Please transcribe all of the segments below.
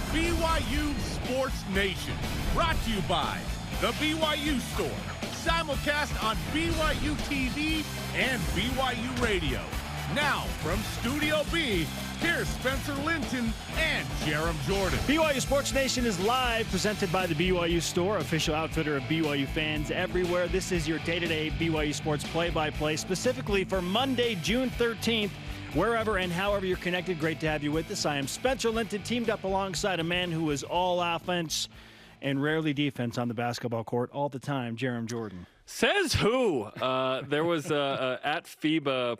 BYU Sports Nation, brought to you by the BYU Store, simulcast on BYU TV and BYU Radio. Now, from Studio B, here's Spencer Linton and Jerem Jordan. BYU Sports Nation is live, presented by the BYU Store, official outfitter of BYU fans everywhere. This is your day-to-day BYU Sports play-by-play, specifically for Monday, June 13th. Wherever and however you're connected, great to have you with us. I am Spencer Linton, teamed up alongside a man who is all offense and rarely defense on the basketball court all the time, Jerem Jordan. Says who? There was at FIBA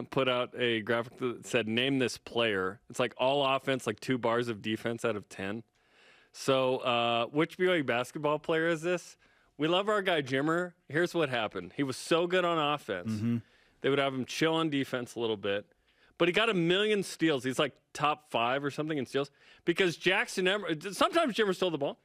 put out a graphic that said, name this player. It's like all offense, like 2 bars of defense out of 10. So which BYU basketball player is this? We love our guy Jimmer. Here's what happened. He was so good on offense. Mm-hmm. They would have him chill on defense a little bit. But he got 1 million steals. He's like top 5 or something in steals. Because sometimes Jimmer stole the ball.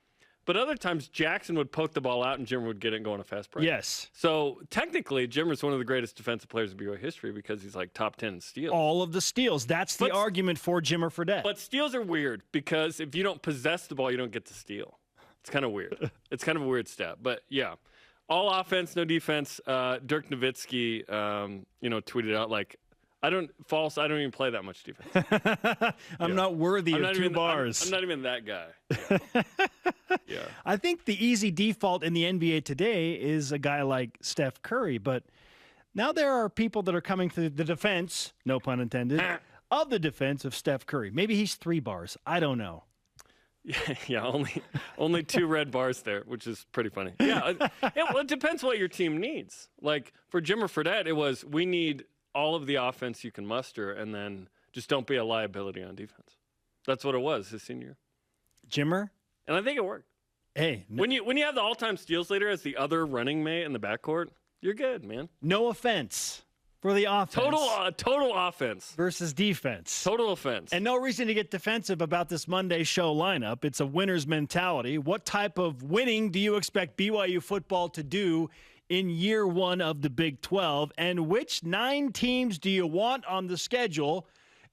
But other times, Jackson would poke the ball out, and Jimmer would get it and go on a fast break. Yes. So, technically, Jimmer's one of the greatest defensive players in BYU history because he's like top 10 in steals. All of the steals. That's the argument for Jimmer Fredette. But steals are weird because if you don't possess the ball, you don't get to steal. It's kind of weird. It's kind of a weird stat. But, yeah, all offense, no defense. Dirk Nowitzki, tweeted out, like, I don't even play that much defense. I'm not worthy of 2 bars. I'm not even that guy. Yeah. I think the easy default in the NBA today is a guy like Steph Curry, but now there are people that are coming to the defense, no pun intended, of the defense of Steph Curry. Maybe he's 3 bars. I don't know. Yeah, only 2 red bars there, which is pretty funny. Yeah, it depends what your team needs. Like for Jimmer Fredette, it was we need all of the offense you can muster, and then just don't be a liability on defense. That's what it was his senior year. Jimmer? And I think it worked. Hey. When you have the all-time steals leader as the other running mate in the backcourt, you're good, man. No offense for the offense. Total offense. Versus defense. Total offense. And no reason to get defensive about this Monday show lineup. It's a winner's mentality. What type of winning do you expect BYU football to do in year 1 of the Big 12, and which 9 teams do you want on the schedule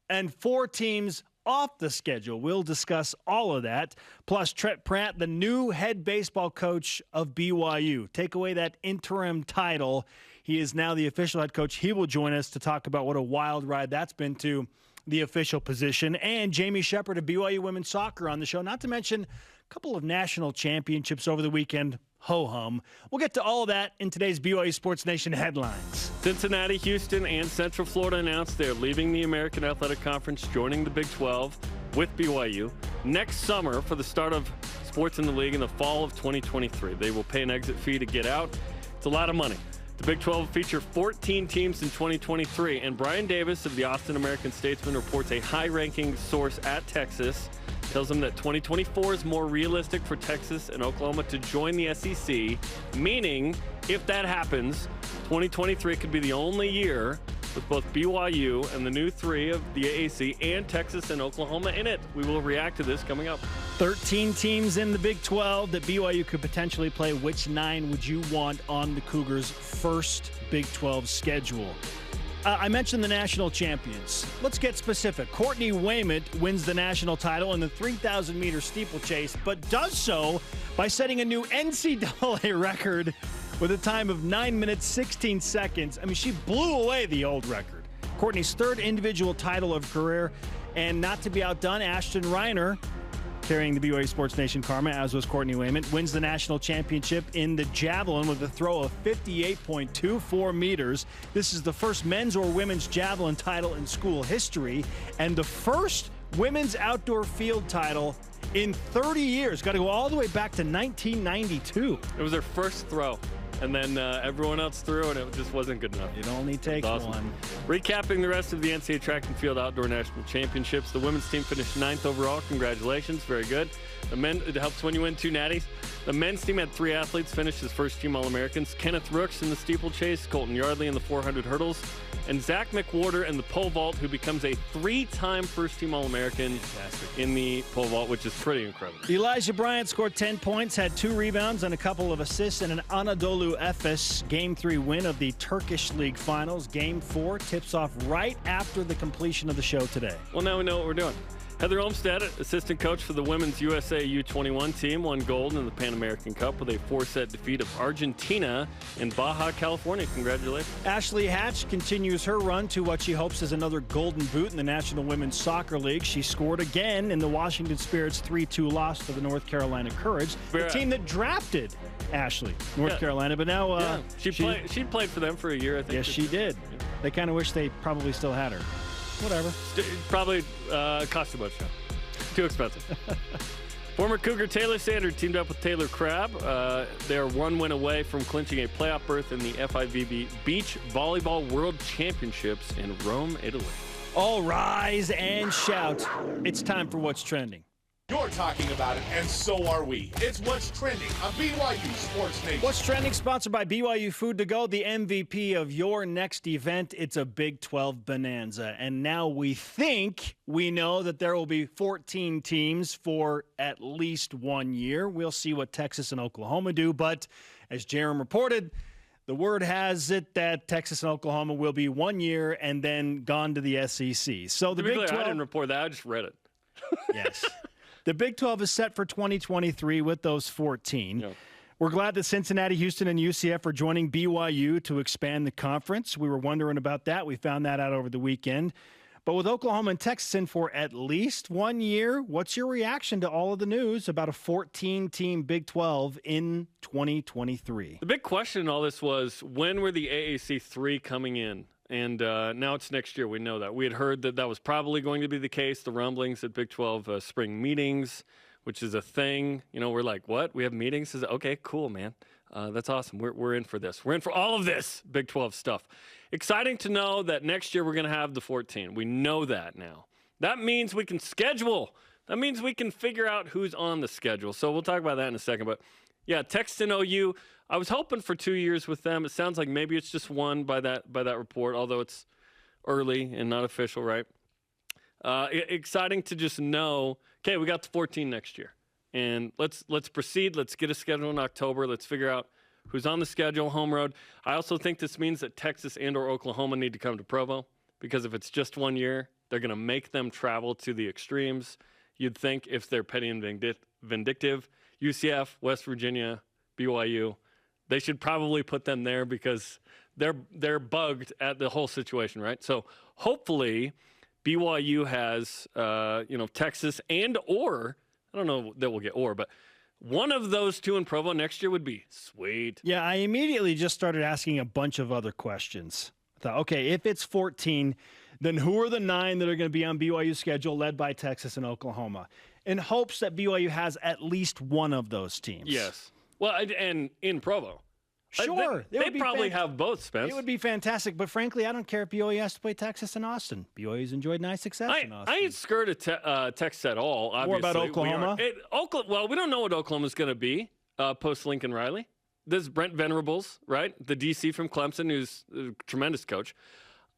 and 4 teams off the schedule? We'll discuss all of that. Plus, Trent Pratt, the new head baseball coach of BYU. Take away that interim title. He is now the official head coach. He will join us to talk about what a wild ride that's been to the official position. And Jamie Shepard of BYU Women's Soccer on the show, not to mention a couple of national championships over the weekend. Ho-hum. We'll get to all of that in today's BYU Sports Nation headlines. Cincinnati, Houston, and Central Florida announced they're leaving the American Athletic Conference, joining the Big 12 with BYU next summer for the start of sports in the league in the fall of 2023. They will pay an exit fee to get out. It's a lot of money. The Big 12 will feature 14 teams in 2023, and Brian Davis of the Austin American-Statesman reports a high-ranking source at Texas tells him that 2024 is more realistic for Texas and Oklahoma to join the SEC, meaning if that happens, 2023 could be the only year with both BYU and the new 3 of the AAC and Texas and Oklahoma in it. We will react to this coming up. 13 teams in the Big 12 that BYU could potentially play. Which 9 would you want on the Cougars' first Big 12 schedule? I mentioned the national champions. Let's get specific. Courtney Wayment wins the national title in the 3,000-meter steeplechase, but does so by setting a new NCAA record with a time of 9 minutes, 16 seconds. I mean, she blew away the old record. Courtney's 3rd individual title of career, and not to be outdone, Ashton Reiner, carrying the BYU Sports Nation karma, as was Courtney Wayment, wins the national championship in the javelin with a throw of 58.24 meters. This is the first men's or women's javelin title in school history, and the first women's outdoor field title in 30 years. Got to go all the way back to 1992. It was their first throw. And then everyone else threw, and it just wasn't good enough. It only takes one. Recapping the rest of the NCAA Track and Field Outdoor National Championships, the women's team finished 9th overall. Congratulations. Very good. The men, it helps when you win 2 natties. The men's team had 3 athletes finish as first-team All-Americans. Kenneth Rooks in the steeplechase, Colton Yardley in the 400 hurdles, and Zach McWhorter in the pole vault, who becomes a 3-time first-team All-American in the pole vault, which is pretty incredible. Elijah Bryant scored 10 points, had 2 rebounds and a couple of assists in an Anadolu Efes Game 3 win of the Turkish League Finals. Game 4 tips off right after the completion of the show today. Well, now we know what we're doing. Heather Olmstead, assistant coach for the women's USA U21 team, won gold in the Pan American Cup with a 4-set defeat of Argentina in Baja, California. Congratulations. Ashley Hatch continues her run to what she hopes is another golden boot in the National Women's Soccer League. She scored again in the Washington Spirit's 3-2 loss to the North Carolina Courage, the team that drafted Ashley, North Carolina. But now she played for them for a year, I think. Yes, she did. They kind of wish they probably still had her. Whatever. Probably cost too much. Too expensive. Former Cougar Taylor Sanders teamed up with Taylor Crabb. They are one win away from clinching a playoff berth in the FIVB Beach Volleyball World Championships in Rome, Italy. All rise and shout. It's time for What's Trending. You're talking about it, and so are we. It's What's Trending on BYU Sports Nation. What's Trending, sponsored by BYU Food to Go, the MVP of your next event. It's a Big 12 bonanza. And now we think we know that there will be 14 teams for at least 1 year. We'll see what Texas and Oklahoma do. But as Jerem reported, the word has it that Texas and Oklahoma will be 1 year and then gone to the SEC. So the Big 12. I didn't report that. I just read it. Yes. The Big 12 is set for 2023 with those 14. Yep. We're glad that Cincinnati, Houston, and UCF are joining BYU to expand the conference. We were wondering about that. We found that out over the weekend. But with Oklahoma and Texas in for at least 1 year, what's your reaction to all of the news about a 14-team Big 12 in 2023? The big question in all this was, when were the AAC 3 coming in? And now it's next year. We know that. We had heard that was probably going to be the case, the rumblings at Big 12 spring meetings, which is a thing. You know, we're like, what? We have meetings? Okay, cool, man. That's awesome. We're in for this. We're in for all of this Big 12 stuff. Exciting to know that next year we're going to have the 14. We know that now. That means we can schedule. That means we can figure out who's on the schedule. So we'll talk about that in a second. But, yeah, Texas and OU, I was hoping for 2 years with them. It sounds like maybe it's just one by that report, although it's early and not official, right? Exciting to just know, okay, we got the 14 next year. And let's proceed. Let's get a schedule in October. Let's figure out who's on the schedule, home road. I also think this means that Texas and or Oklahoma need to come to Provo, because if it's just 1 year, they're going to make them travel to the extremes. You'd think if they're petty and vindictive, UCF, West Virginia, BYU, they should probably put them there because they're bugged at the whole situation, right? So hopefully BYU has Texas and or, I don't know that we'll get or, but one of those two in Provo next year would be sweet. Yeah, I immediately just started asking a bunch of other questions. I thought, okay, if it's 14, then who are the 9 that are going to be on BYU's schedule led by Texas and Oklahoma? In hopes that BYU has at least one of those teams. Yes. Well, and in Provo. Sure. They probably have both, Spence. It would be fantastic, but frankly, I don't care if BYU has to play Texas and Austin. BYU's enjoyed nice success in Austin. I ain't scared of Texas at all, obviously. More about Oklahoma? Well, we don't know what Oklahoma's going to be post-Lincoln Riley. This is Brent Venerables, right? The DC from Clemson, who's a tremendous coach.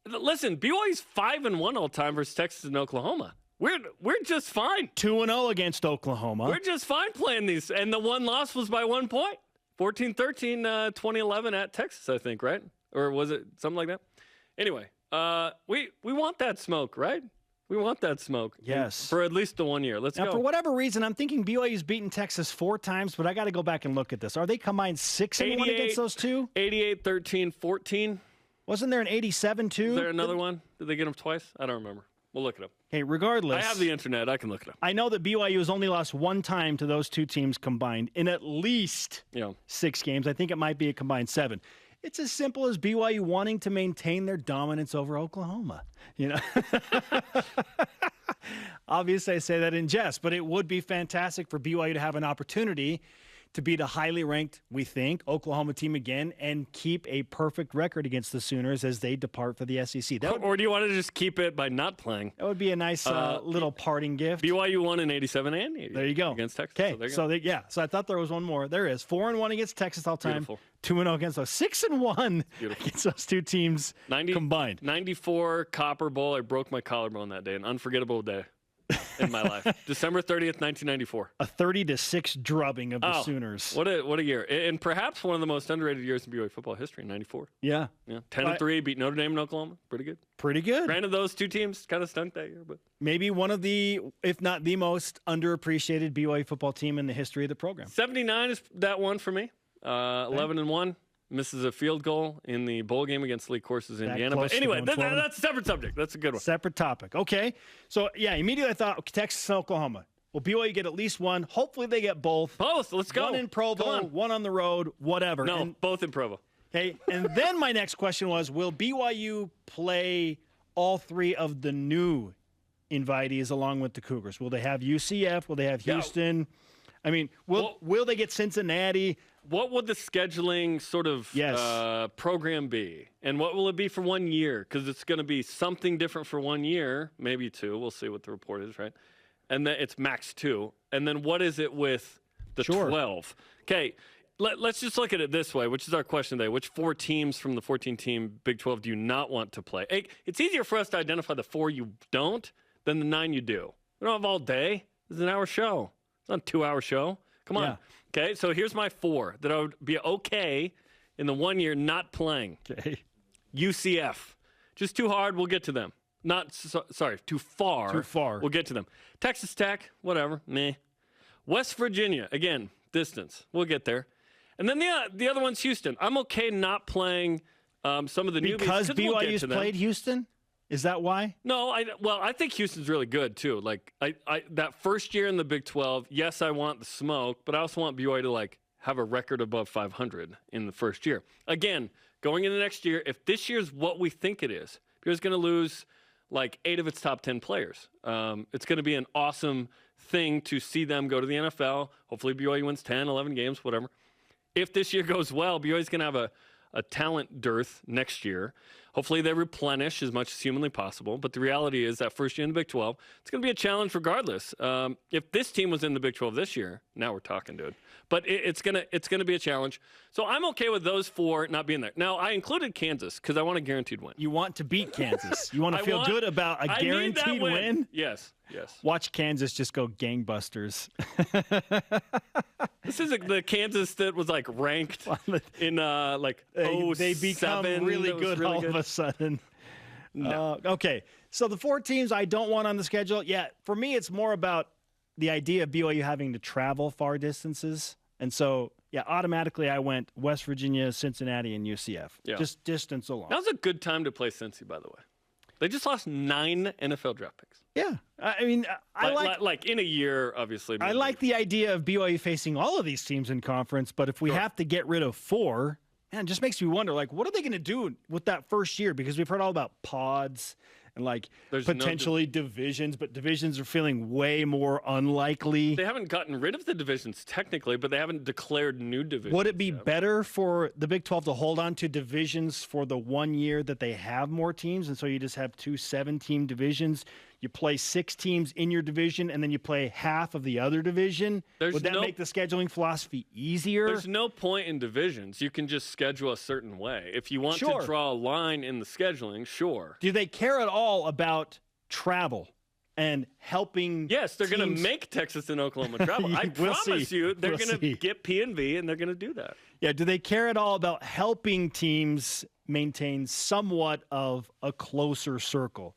Listen, BYU's 5-1 all-time versus Texas and Oklahoma. We're just fine. 2-0 against Oklahoma. We're just fine playing these. And the one loss was by 1 point. 14-13, 2011 at Texas, I think, right? Or was it something like that? Anyway, we want that smoke, right? We want that smoke. Yes. For at least the 1 year. Let's go. For whatever reason, I'm thinking BYU's beaten Texas 4 times, but I got to go back and look at this. Are they combined 6-1 against those two? 88, 13, 14. Wasn't there an 87 too? Is there another one? Did they get them twice? I don't remember. We'll look it up. Hey, regardless. I have the internet. I can look it up. I know that BYU has only lost 1 time to those two teams combined in at least 6 games. I think it might be a combined 7. It's as simple as BYU wanting to maintain their dominance over Oklahoma. You know, obviously I say that in jest, but it would be fantastic for BYU to have an opportunity to beat a highly ranked, we think, Oklahoma team again and keep a perfect record against the Sooners as they depart for the SEC. Or do you want to just keep it by not playing? That would be a nice little parting gift. BYU won in 87 and 80. There you go. Against Texas. Okay, so I thought there was one more. There is. 4-1 against Texas all time. Beautiful. 2-0 against those. 6-1 against those two teams combined. 94 Copper Bowl. I broke my collarbone that day. An unforgettable day. in my life. December 30th, 1994. A 30-6 drubbing of the Sooners. What a year. And perhaps one of the most underrated years in BYU football history, 94. Yeah. 10-3, beat Notre Dame and Oklahoma. Pretty good. Pretty good. Granted, those two teams kind of stunk that year. But maybe one of the, if not the most underappreciated BYU football team in the history of the program. 79 is that one for me. 11-1. Misses a field goal in the bowl game against Lee Courses, Indiana. But anyway, that's a separate subject. That's a good one. Separate topic. Okay. So, immediately I thought, Texas and Oklahoma. Will BYU get at least one? Hopefully they get both. Both. Let's go. One in Provo, one on the road, whatever. No, both in Provo. Okay. And then my next question was, will BYU play all three of the new invitees along with the Cougars? Will they have UCF? Will they have Houston? I mean, will they get Cincinnati? What would the scheduling sort of program be? And what will it be for 1 year? Because it's going to be something different for 1 year, maybe two. We'll see what the report is, right? And then it's max 2. And then what is it with the 12? Okay, let's just look at it this way, which is our question today. Which 4 teams from the 14-team Big 12 do you not want to play? It's easier for us to identify the 4 you don't than the 9 you do. We don't have all day. It's an hour show. It's not a 2-hour show. Come on. Yeah. Okay, so here's my 4 that I would be okay in the 1 year not playing. Okay. UCF. Just too hard, we'll get to them. Too far. Too far. We'll get to them. Texas Tech, whatever, meh. West Virginia, again, distance. We'll get there. And then the other one's Houston. I'm okay not playing some of the newbies. Because BYU's played Houston? Is that why? No, I think Houston's really good too. Like that first year in the Big 12, yes, I want the smoke, but I also want BYU to have a record above 500 in the first year. Again, going into next year, if this year's what we think it is, BYU's going to lose 8 of its top 10 players. It's going to be an awesome thing to see them go to the NFL. Hopefully BYU wins 10, 11 games, whatever. If this year goes well, BYU's going to have a talent dearth next year. Hopefully they replenish as much as humanly possible. But the reality is that first year in the Big 12, it's going to be a challenge regardless. If this team was in the Big 12 this year, now we're talking, dude. But it's gonna be a challenge. So I'm okay with those 4 not being there. Now, I included Kansas because I want a guaranteed win. You want to beat Kansas. You want to feel good about a guaranteed win? Yes. Watch Kansas just go gangbusters. This isn't the Kansas that was ranked in they become really good all of a sudden. No. Okay, so the 4 teams I don't want on the schedule. Yeah, for me it's more about the idea of BYU having to travel far distances. And so, automatically I went West Virginia, Cincinnati, and UCF. Yeah. Just distance alone. That was a good time to play Cincy, by the way. They just lost 9 NFL draft picks. Yeah. I mean, I like in a year, obviously. Maybe. I like the idea of BYU facing all of these teams in conference, but if we have to get rid of 4, it just makes me wonder, what are they going to do with that first year? Because we've heard all about pods and potentially divisions, but divisions are feeling way more unlikely. They haven't gotten rid of the divisions technically, but they haven't declared new divisions. Would it be better for the Big 12 to hold on to divisions for the 1 year that they have more teams, and so you just have 2 7-team divisions? You play 6 teams in your division, and then you play half of the other division. Would that make the scheduling philosophy easier? There's no point in divisions. You can just schedule a certain way. If you want to draw a line in the scheduling, sure. Do they care at all about travel and helping? Yes, they're going to make Texas and Oklahoma travel. I promise you, they're going to get P&V, and they're going to do that. Yeah, do they care at all about helping teams maintain somewhat of a closer circle?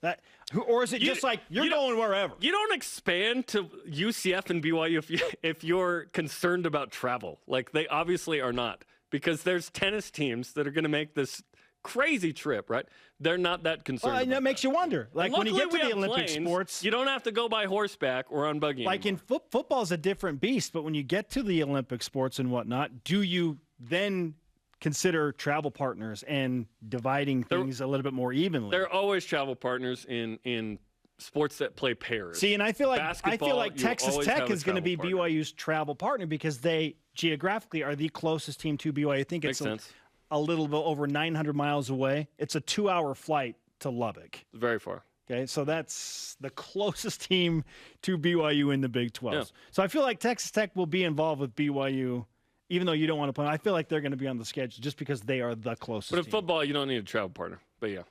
Or is it just you're going wherever? You don't expand to UCF and BYU if you're concerned about travel. They obviously are not, because there's tennis teams that are going to make this crazy trip, right? They're not that concerned. Well, and that makes you wonder. When you get to the Olympic sports, you don't have to go by horseback or on buggy. In football's a different beast, but when you get to the Olympic sports and whatnot, do you then consider travel partners and dividing things a little bit more evenly? There are always travel partners in sports that play pairs. See, and I feel like Texas Tech is going to be BYU's travel partner because they geographically are the closest team to BYU. I think it's a little bit over 900 miles away. It's a 2-hour flight to Lubbock. Very far. Okay, so that's the closest team to BYU in the Big 12. Yeah. So I feel like Texas Tech will be involved with BYU. Even though you don't want to play, I feel like they're going to be on the schedule just because they are the closest. But in football, you don't need a travel partner. But yeah.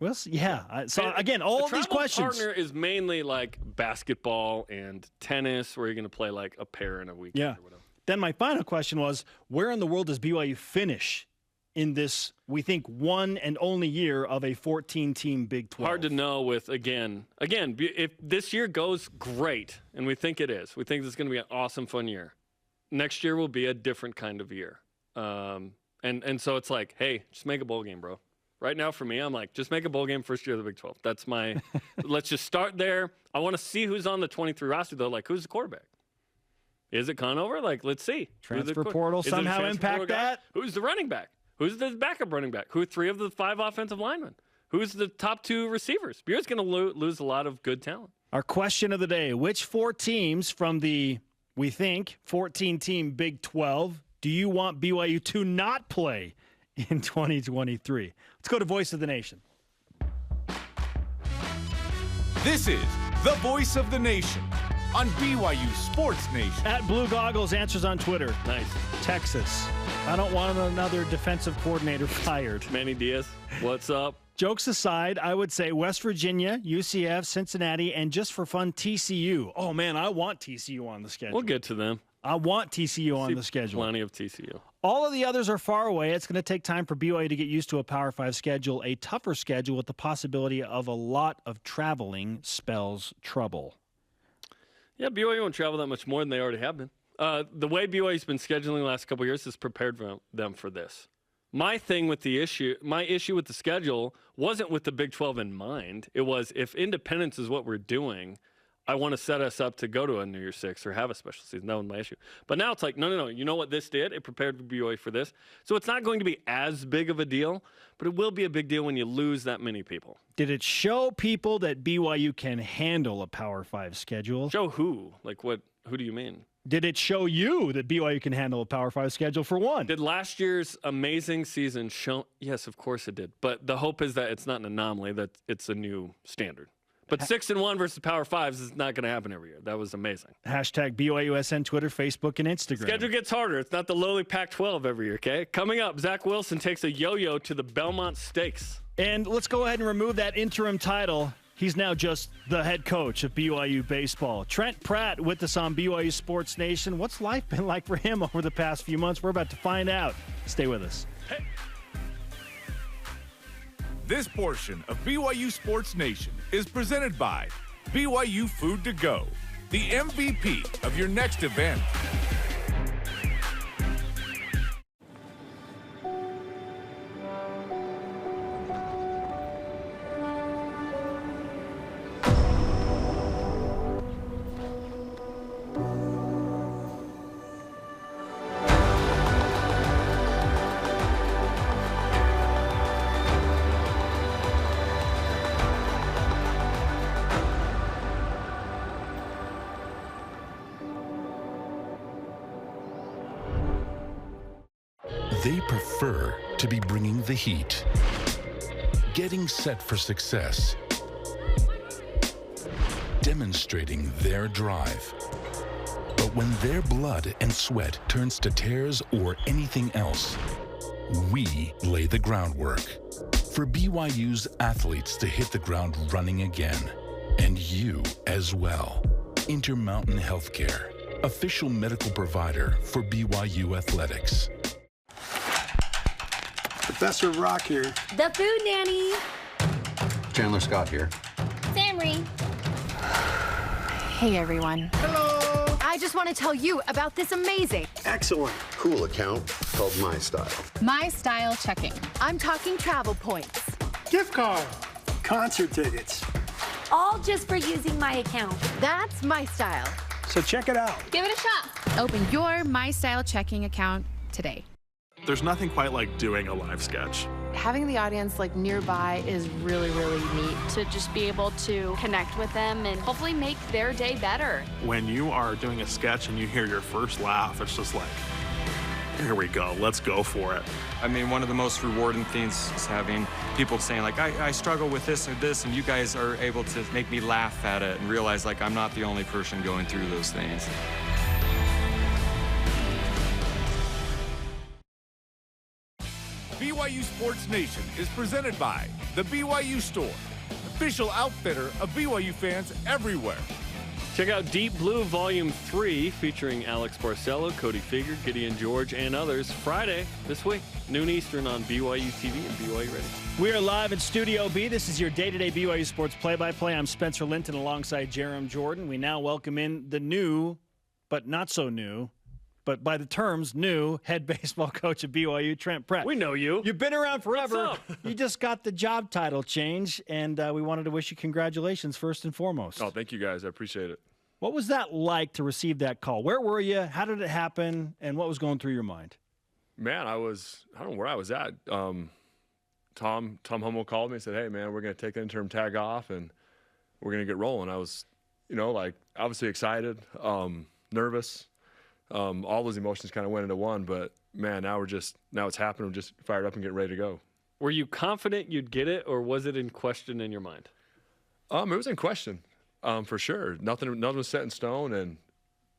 Well, yeah. So again, all of these questions. Partner is mainly like basketball and tennis, where you're going to play like a pair in a weekend or whatever. Then my final question was, where in the world does BYU finish in this, we think, one and only year of a 14-team Big 12? Hard to know with, again, if this year goes great, and we think it is, we think this is going to be an awesome, fun year. Next year will be a different kind of year. And so it's like, hey, just make a bowl game, bro. Right now for me, I'm like, just make a bowl game first year of the Big 12. That's my – let's just start there. I want to see who's on the 23 roster, though. Like, who's the quarterback? Is it Conover? Like, let's see. Transfer portal somehow impact that? Who's the running back? Who's the backup running back? Who are 3 of the 5 offensive linemen? Who's the top 2 receivers? BYU's going to lose a lot of good talent. Our question of the day, which 4 teams from the, we think, 14-team Big 12 do you want BYU to not play in 2023? Let's go to Voice of the Nation. This is the Voice of the Nation on BYU Sports Nation. At Blue Goggles answers on Twitter. Nice. Texas. I don't want another defensive coordinator fired. Manny Diaz, what's up? Jokes aside, I would say West Virginia, UCF, Cincinnati, and just for fun, TCU. Oh, man, I want TCU on the schedule. We'll get to them. I want TCU on the schedule. Plenty of TCU. All of the others are far away. It's going to take time for BYU to get used to a Power 5 schedule. A tougher schedule with the possibility of a lot of traveling spells trouble. Yeah, BYU won't travel that much more than they already have been. The way BYU's been scheduling the last couple of years has prepared them for this. My issue with the schedule wasn't with the Big 12 in mind. It was, if independence is what we're doing, I want to set us up to go to a New Year's Six or have a special season. That was my issue. But now it's like, no. You know what this did? It prepared BYU for this. So it's not going to be as big of a deal, but it will be a big deal when you lose that many people. Did it show people that BYU can handle a Power 5 schedule? Show who? Like what? Who do you mean? Did it show you that BYU can handle a Power 5 schedule, for one? Did last year's amazing season show? Yes, of course it did. But the hope is that it's not an anomaly, that it's a new standard. But 6-1 versus Power 5s is not going to happen every year. That was amazing. Hashtag BYUSN, Twitter, Facebook, and Instagram. Schedule gets harder. It's not the lowly Pac-12 every year, okay? Coming up, Zach Wilson takes a yo-yo to the Belmont Stakes. And let's go ahead and remove that interim title. He's now just the head coach of BYU Baseball. Trent Pratt with us on BYU Sports Nation. What's life been like for him over the past few months? We're about to find out. Stay with us. Hey. This portion of BYU Sports Nation is presented by BYU Food to Go, the MVP of your next event. They prefer to be bringing the heat, getting set for success, demonstrating their drive. But when their blood and sweat turns to tears or anything else, we lay the groundwork for BYU's athletes to hit the ground running again, and you as well. Intermountain Healthcare, official medical provider for BYU Athletics. Professor Rock here. The Food Nanny. Chandler Scott here. Samry. Hey, everyone. Hello. I just want to tell you about this amazing, Excellent. Cool account called My Style. My Style checking. I'm talking travel points. Gift card. Concert tickets. All just for using my account. That's My Style. So check it out. Give it a shot. Open your My Style checking account today. There's nothing quite like doing a live sketch. Having the audience like nearby is really, really neat. To just be able to connect with them and hopefully make their day better. When you are doing a sketch and you hear your first laugh, it's just like, here we go, let's go for it. I mean, one of the most rewarding things is having people saying like, I struggle with this or this, and you guys are able to make me laugh at it and realize like I'm not the only person going through those things. BYU Sports Nation is presented by the BYU Store, official outfitter of BYU fans everywhere. Check out Deep Blue Volume 3 featuring Alex Barcelo, Cody Figure, Gideon George, and others Friday this week, noon Eastern on BYU TV and BYU Radio. We are live at Studio B. This is your day-to-day BYU Sports play-by-play. I'm Spencer Linton alongside Jerem Jordan. We now welcome in the new, but not so new, but by the terms, new head baseball coach of BYU, Trent Pratt. We know you. You've been around forever. What's up? You just got the job title change, and we wanted to wish you congratulations first and foremost. Oh, thank you guys. I appreciate it. What was that like to receive that call? Where were you? How did it happen? And what was going through your mind? Man, I don't know where I was at. Tom Hummel called me and said, hey, man, we're going to take the interim tag off, and we're going to get rolling. I was, obviously excited, nervous. All those emotions kind of went into one. But, man, now it's happening. We're just fired up and getting ready to go. Were you confident you'd get it, or was it in question in your mind? It was in question, for sure. Nothing was set in stone.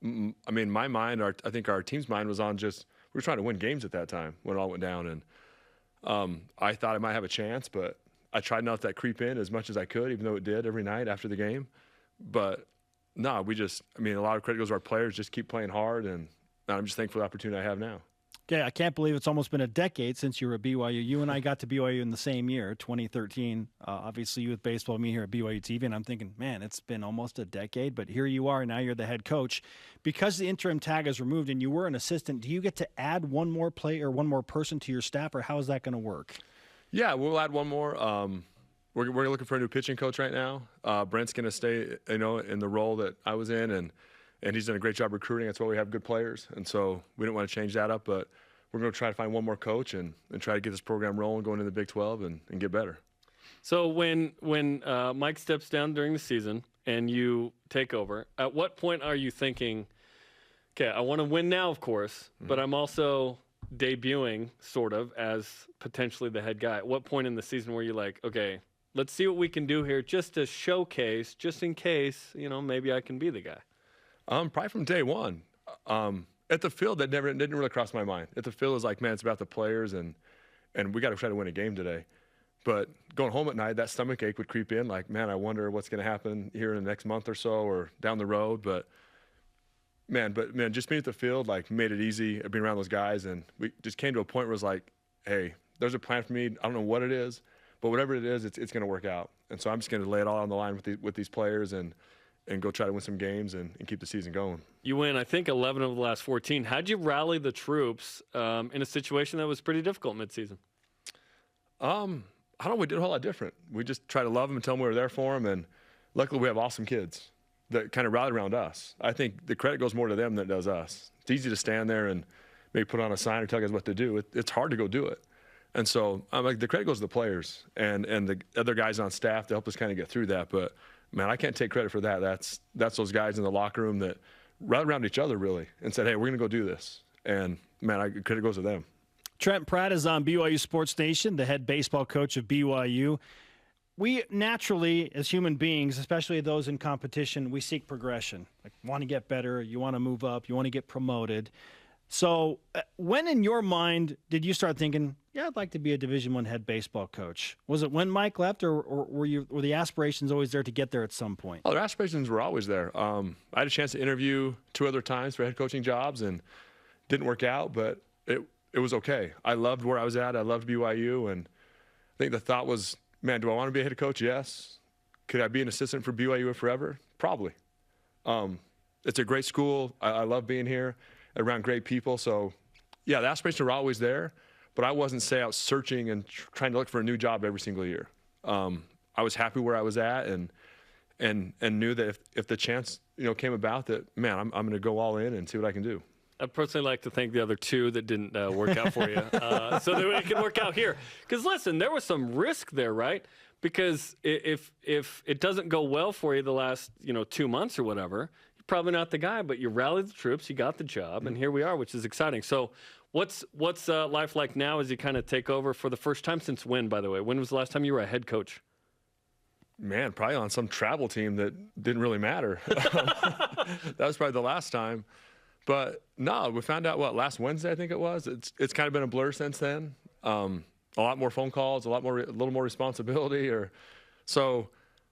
And, my mind, I think our team's mind was on just we were trying to win games at that time when it all went down. And I thought I might have a chance, but I tried not to let that creep in as much as I could, even though it did every night after the game. But, no, a lot of credit goes to our players, just keep playing hard, and I'm just thankful for the opportunity I have now. Okay, I can't believe it's almost been a decade since you were at BYU. You and I got to BYU in the same year, 2013. Obviously, you with baseball, me here at BYU TV, and I'm thinking, man, it's been almost a decade, but here you are, now you're the head coach. Because the interim tag is removed and you were an assistant, do you get to add one more player or one more person to your staff, or how is that going to work? Yeah, we'll add one more. We're looking for a new pitching coach right now. Brent's going to stay, in the role that I was in, and he's done a great job recruiting. That's why we have good players. And so we didn't want to change that up, but we're going to try to find one more coach and try to get this program rolling going into the Big 12 and get better. So when Mike steps down during the season and you take over, at what point are you thinking, okay, I want to win now, of course, but I'm also debuting sort of as potentially the head guy? At what point in the season were you like, okay, let's see what we can do here just to showcase, just in case, maybe I can be the guy? Probably from day one. At the field, that didn't really cross my mind. At the field, it was like, man, it's about the players, and we got to try to win a game today. But going home at night, that stomach ache would creep in, like, man, I wonder what's going to happen here in the next month or so or down the road. But just being at the field, like, made it easy being around those guys, and we just came to a point where it was like, hey, there's a plan for me. I don't know what it is, but whatever it is, it's going to work out. And so I'm just going to lay it all on the line with these players and go try to win some games and keep the season going. You win, I think, 11 of the last 14. How'd you rally the troops in a situation that was pretty difficult midseason? I don't know. We did a whole lot different. We just tried to love them and tell them we were there for them, and luckily we have awesome kids that kind of rallied around us. I think the credit goes more to them than it does us. It's easy to stand there and maybe put on a sign or tell guys what to do. It's hard to go do it. And so the credit goes to the players and the other guys on staff to help us kind of get through that. But, man, I can't take credit for that. That's those guys in the locker room that rallied around each other, really, and said, hey, we're going to go do this. And, man, credit goes to them. Trent Pratt is on BYU Sports Nation, the head baseball coach of BYU. We naturally, as human beings, especially those in competition, we seek progression. Like, want to get better, you want to move up, you want to get promoted. So when in your mind did you start thinking, yeah, I'd like to be a Division I head baseball coach? Was it when Mike left, or were the aspirations always there to get there at some point? Oh, the aspirations were always there. I had a chance to interview 2 other times for head coaching jobs and didn't work out, but it was okay. I loved where I was at. I loved BYU, and I think the thought was, man, do I want to be a head coach? Yes. Could I be an assistant for BYU forever? Probably. It's a great school. I love being here around great people. So, yeah, the aspirations were always there, but I wasn't, out searching and trying to look for a new job every single year. I was happy where I was at and knew that if the chance, came about, that, man, I'm going to go all in and see what I can do. I'd personally like to thank the other 2 that didn't work out for you so that it can work out here. Because, listen, there was some risk there, right? Because if it doesn't go well for you the last, 2 months or whatever, you're probably not the guy, but you rallied the troops, you got the job, and here we are, which is exciting. So what's life like now as you kind of take over for the first time since when, by the way? When was the last time you were a head coach? Man, probably on some travel team that didn't really matter. That was probably the last time. But no, we found out last Wednesday, I think it was. It's kind of been a blur since then. a lot more phone calls, a little more responsibility,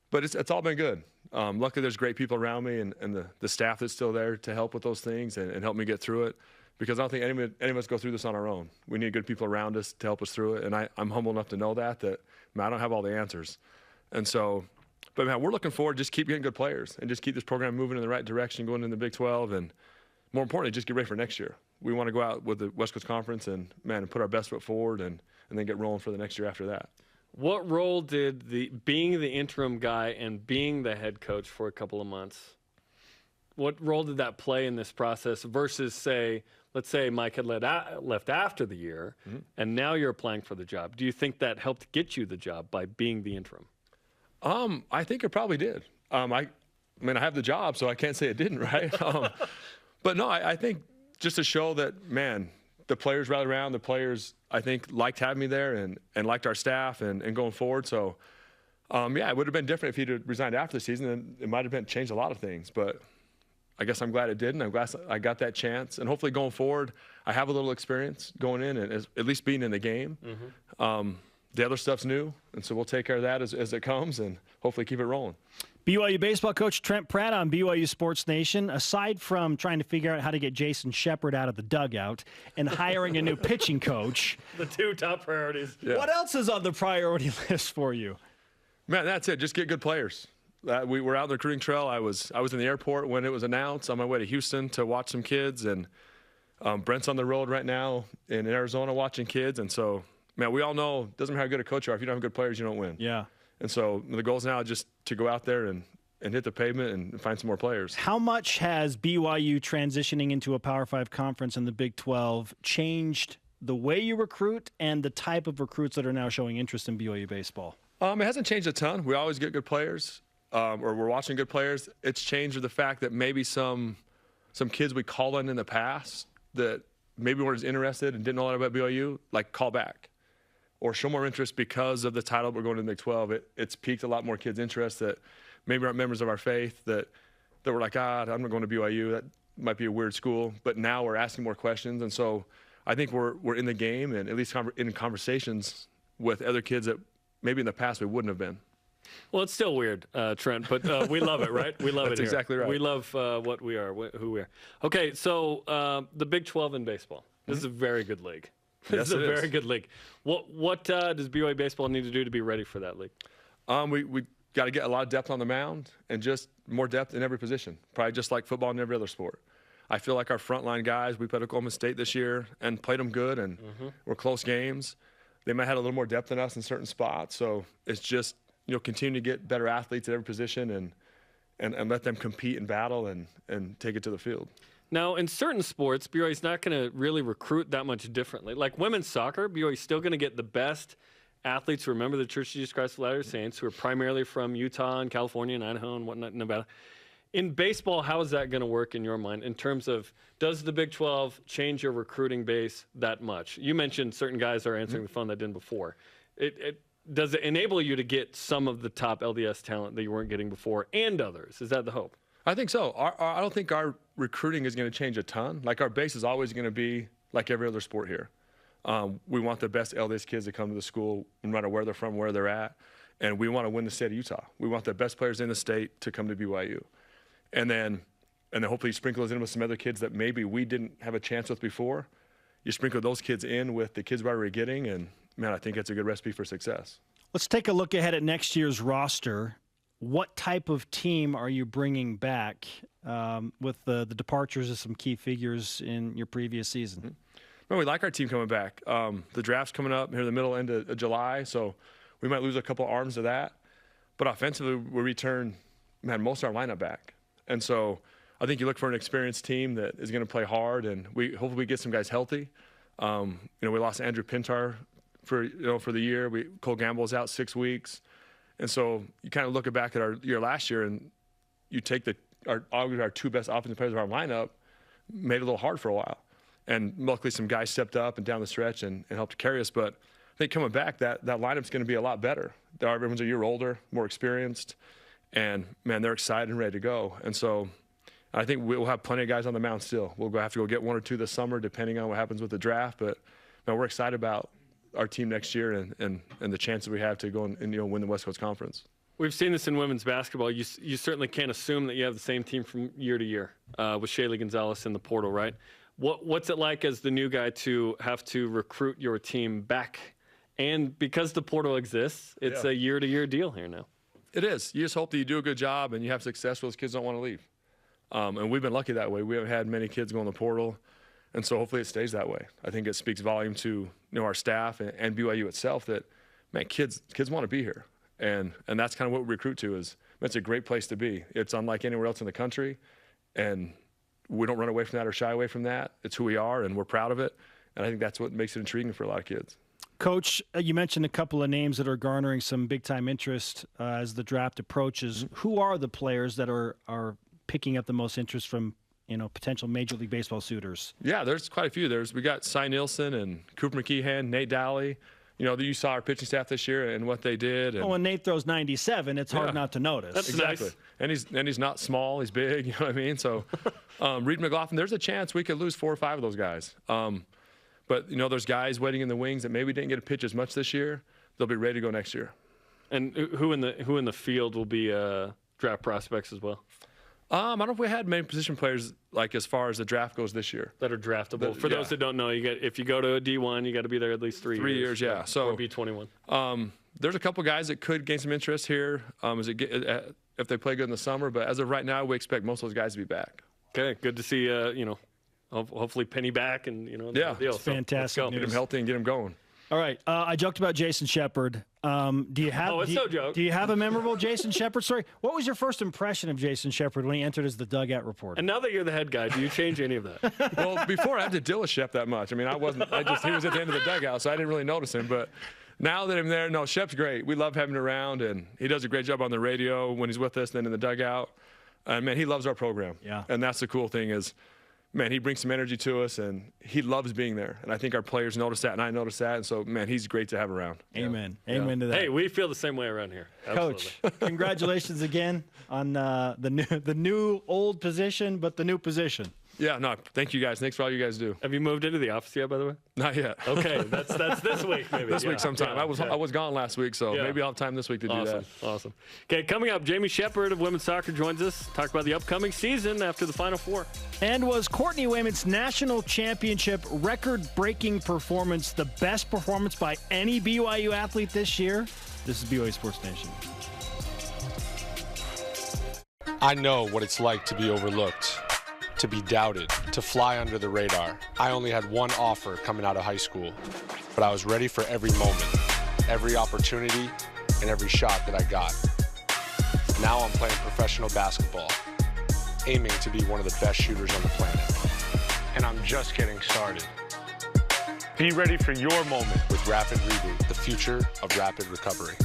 but it's all been good. Luckily, there's great people around me and the staff that's still there to help with those things and help me get through it, because I don't think any of us go through this on our own. We need good people around us to help us through it, and I'm humble enough to know that man, I don't have all the answers. And so, but man, we're looking forward to just keep getting good players and just keep this program moving in the right direction, going in the Big 12, and more importantly, just get ready for next year. We want to go out with the West Coast Conference and put our best foot forward and then get rolling for the next year after that. What role did being the interim guy and being the head coach for a couple of months, what role did that play in this process versus, let's say Mike had left after the year, and now you're applying for the job? Do you think that helped get you the job by being the interim? I think it probably did. I have the job, so I can't say it didn't, right? But no, I think just to show that, man, the players rallied around. The players, I think, liked having me there and liked our staff and going forward. So, it would have been different if he'd have resigned after the season, and it might have changed a lot of things. But I guess I'm glad it didn't. I'm glad I got that chance. And hopefully going forward, I have a little experience going in and at least being in the game. The other stuff's new, and so we'll take care of that as it comes and hopefully keep it rolling. BYU baseball coach Trent Pratt on BYU Sports Nation. Aside from trying to figure out how to get Jason Shepard out of the dugout and hiring a new pitching coach, the two top priorities. Yeah. What else is on the priority list for you? Man, that's it. Just get good players. We were out on the recruiting trail. I was in the airport when it was announced, on my way to Houston to watch some kids, and Brent's on the road right now in Arizona watching kids, and so, man, we all know it doesn't matter how good a coach you are. If you don't have good players, you don't win. Yeah. And so the goal is now just to go out there and hit the pavement and find some more players. How much has BYU transitioning into a Power 5 conference in the Big 12 changed the way you recruit and the type of recruits that are now showing interest in BYU baseball? It hasn't changed a ton. We always get good players, or we're watching good players. It's changed with the fact that maybe some kids we called on in the past that maybe weren't as interested and didn't know a lot about BYU, like, call back or show more interest because of the title we're going to the Big 12. It's piqued a lot more kids' interest that maybe aren't members of our faith that were like, I'm not going to BYU. That might be a weird school. But now we're asking more questions. And so I think we're in the game and at least in conversations with other kids that maybe in the past we wouldn't have been. Well, it's still weird, Trent, but we love it, right? We love That's it here. Exactly right. We love what we are, who we are. Okay, so the Big 12 in baseball. This is a very good league. This is a very good league. What does BYU baseball need to do to be ready for that league? We got to get a lot of depth on the mound and just more depth in every position, probably just like football and every other sport. I feel like our frontline guys, we played Oklahoma State this year and played them good and were close games. They might have had a little more depth than us in certain spots. So it's just, continue to get better athletes at every position and let them compete and battle and take it to the field. Now, in certain sports, BYU is not going to really recruit that much differently. Like women's soccer, BYU is still going to get the best athletes who remember the Church of Jesus Christ of Latter-day Saints, who are primarily from Utah and California and Idaho and whatnot, Nevada. In baseball, how is that going to work in your mind in terms of, does the Big 12 change your recruiting base that much? You mentioned certain guys are answering the phone that didn't before. Does it enable you to get some of the top LDS talent that you weren't getting before and others? Is that the hope? I think so. I don't think our recruiting is going to change a ton. Like, our base is always going to be like every other sport here. We want the best LDS kids to come to the school, no matter where they're from, where they're at. And we want to win the state of Utah. We want the best players in the state to come to BYU. And then hopefully you sprinkle those in with some other kids that maybe we didn't have a chance with before. You sprinkle those kids in with the kids we're already getting, and, man, I think that's a good recipe for success. Let's take a look ahead at next year's roster. What type of team are you bringing back with the departures of some key figures in your previous season? Well, we like our team coming back. The draft's coming up here in the middle, end of July, so we might lose a couple arms to that. But offensively, we return, most of our lineup back. And so I think you look for an experienced team that is going to play hard, and hopefully we get some guys healthy. We lost Andrew Pintar for the year. Cole Gamble's out 6 weeks. And so you kind of look back at our year last year, and you take our two best offensive players of our lineup, made it a little hard for a while. And luckily some guys stepped up and down the stretch and helped carry us. But I think coming back, that lineup's going to be a lot better. Everyone's a year older, more experienced, and, man, they're excited and ready to go. And so I think we'll have plenty of guys on the mound still. We'll have to go get one or two this summer, depending on what happens with the draft. But, man, we're excited about our team next year and the chances we have to go and win the West Coast Conference. We've seen this in women's basketball. You certainly can't assume that you have the same team from year to year with Shaylee Gonzalez in the portal, right? What's it like as the new guy to have to recruit your team back? And because the portal exists, it's a year-to-year deal here now. It is. You just hope that you do a good job and you have success where those kids don't want to leave. And we've been lucky that way. We haven't had many kids go in the portal, and so hopefully it stays that way. I think it speaks volume to our staff and BYU itself that, man, kids want to be here. And that's kind of what we recruit to is it's a great place to be. It's unlike anywhere else in the country, and we don't run away from that or shy away from that. It's who we are, and we're proud of it. And I think that's what makes it intriguing for a lot of kids. Coach, you mentioned a couple of names that are garnering some big-time interest as the draft approaches. Who are the players that are picking up the most interest from potential Major League Baseball suitors? Yeah, there's quite a few. We got Cy Nielsen and Cooper McKeehan, Nate Dowley. You saw our pitching staff this year and what they did. And when Nate throws 97, it's hard not to notice. That's exactly. Nice. And he's not small. He's big. You know what I mean? So Reed McLaughlin, there's a chance we could lose 4 or 5 of those guys. But, there's guys waiting in the wings that maybe didn't get a pitch as much this year. They'll be ready to go next year. And who in the field will be draft prospects as well? I don't know if we had many position players like as far as the draft goes this year that are draftable. For those that don't know, if you go to a D1, you got to be there at least 3 years. 3 years, yeah. So or B21. There's a couple guys that could gain some interest here if they play good in the summer. But as of right now, we expect most of those guys to be back. Okay, good to see. Hopefully Penny back and yeah, it's fantastic. Get him healthy and get him going. All right, I joked about Jason Shepard. Do you have? Do you have a memorable Jason Shepard story? What was your first impression of Jason Shepard when he entered as the dugout reporter? And now that you're the head guy, do you change any of that? Well, before I had to deal with Shep that much. I mean, he was at the end of the dugout, so I didn't really notice him. But now that I'm there, no, Shep's great. We love having him around, and he does a great job on the radio when he's with us, and then in the dugout. Man, he loves our program. Yeah. And that's the cool thing is, man, he brings some energy to us, and he loves being there. And I think our players notice that, and I notice that. And so, man, he's great to have around. Amen. Yeah. Amen to that. Hey, we feel the same way around here. Absolutely. Coach, congratulations again on the new old position, but the new position. Yeah, no, thank you guys. Thanks for all you guys do. Have you moved into the office yet, by the way? Not yet. Okay, that's this week maybe. This week sometime. I was gone last week, so maybe I'll have time this week to do that. Awesome. Okay, coming up, Jamie Shepard of women's soccer joins us. Talk about the upcoming season after the Final Four. And was Courtney Wayman's national championship record-breaking performance the best performance by any BYU athlete this year? This is BYU Sports Nation. I know what it's like to be overlooked, to be doubted, to fly under the radar. I only had one offer coming out of high school, but I was ready for every moment, every opportunity, and every shot that I got. Now I'm playing professional basketball, aiming to be one of the best shooters on the planet. And I'm just getting started. Be ready for your moment with Rapid Reboot, the future of rapid recovery.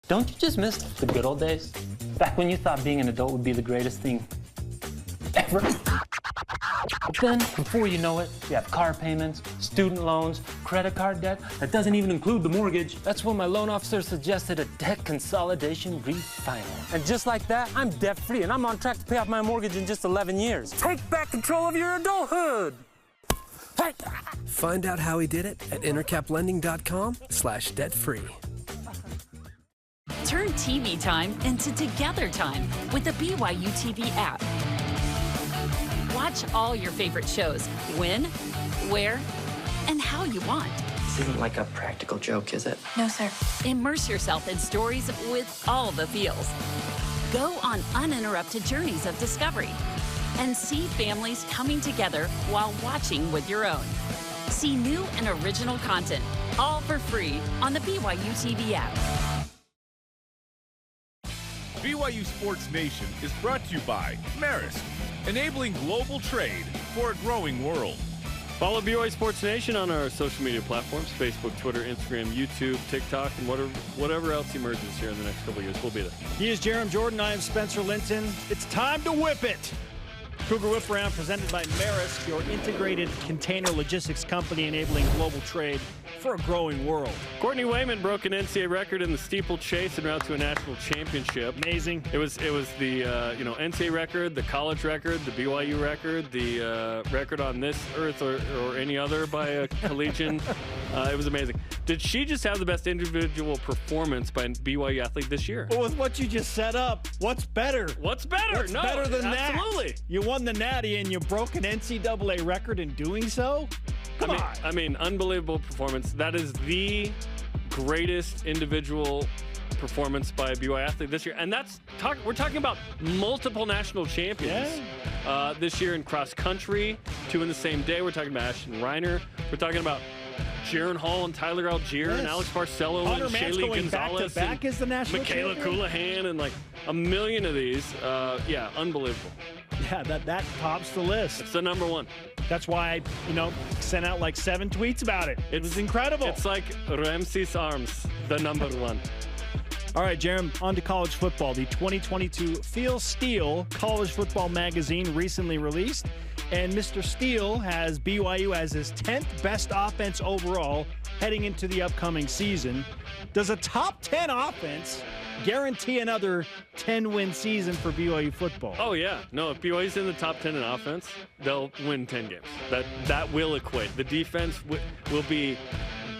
Don't you just miss the good old days? Back when you thought being an adult would be the greatest thing ever. But then, before you know it, you have car payments, student loans, credit card debt that doesn't even include the mortgage. That's when my loan officer suggested a debt consolidation refinance. And just like that, I'm debt-free and I'm on track to pay off my mortgage in just 11 years. Take back control of your adulthood. Hey. Find out how he did it at intercaplending.com/debt-free. Turn TV time into together time with the BYU TV app. Watch all your favorite shows when, where, and how you want. This isn't like a practical joke, is it? No, sir. Immerse yourself in stories with all the feels. Go on uninterrupted journeys of discovery and see families coming together while watching with your own. See new and original content, all for free on the BYU TV app. BYU Sports Nation is brought to you by Maersk, enabling global trade for a growing world. Follow BYU Sports Nation on our social media platforms, Facebook, Twitter, Instagram, YouTube, TikTok, and whatever else emerges here in the next couple of years. We'll be there. He is Jerem Jordan. I am Spencer Linton. It's time to whip it. Cougar Whip Around presented by Maersk, your integrated container logistics company enabling global trade for a growing world. Courtney Wayman broke an NCAA record in the steeplechase en route to a national championship. Amazing. It was the NCAA record, the college record, the BYU record, the record on this earth or any other by a collegian. It was amazing. Did she just have the best individual performance by a BYU athlete this year? Well, with what you just set up, what's better? What's better? What's better than that? Absolutely. You won the Natty and you broke an NCAA record in doing so? Come on. I mean, unbelievable performance. That is the greatest individual performance by a BYU athlete this year. And we're talking about multiple national champions this year in cross country, 2 in the same day. We're talking about Ashton Reiner. We're talking about Jaron Hall and Tyler Algier and Alex Barcelo Hunter and Mance Shaylee going Gonzalez back as the national Michaela champion. Coulihan and like a million of these. Unbelievable. Yeah, that tops the list. It's the number one. That's why I, sent out like 7 tweets about it. It was incredible. It's like Ramses Arms, the number one. All right, Jerem, on to college football. The 2022 Phil Steele College Football Magazine recently released, and Mr. Steele has BYU as his 10th best offense overall heading into the upcoming season. Does a top 10 offense guarantee another 10-win season for BYU football? Oh, yeah. No, if BYU's in the top 10 in offense, they'll win 10 games. That will equate. The defense will be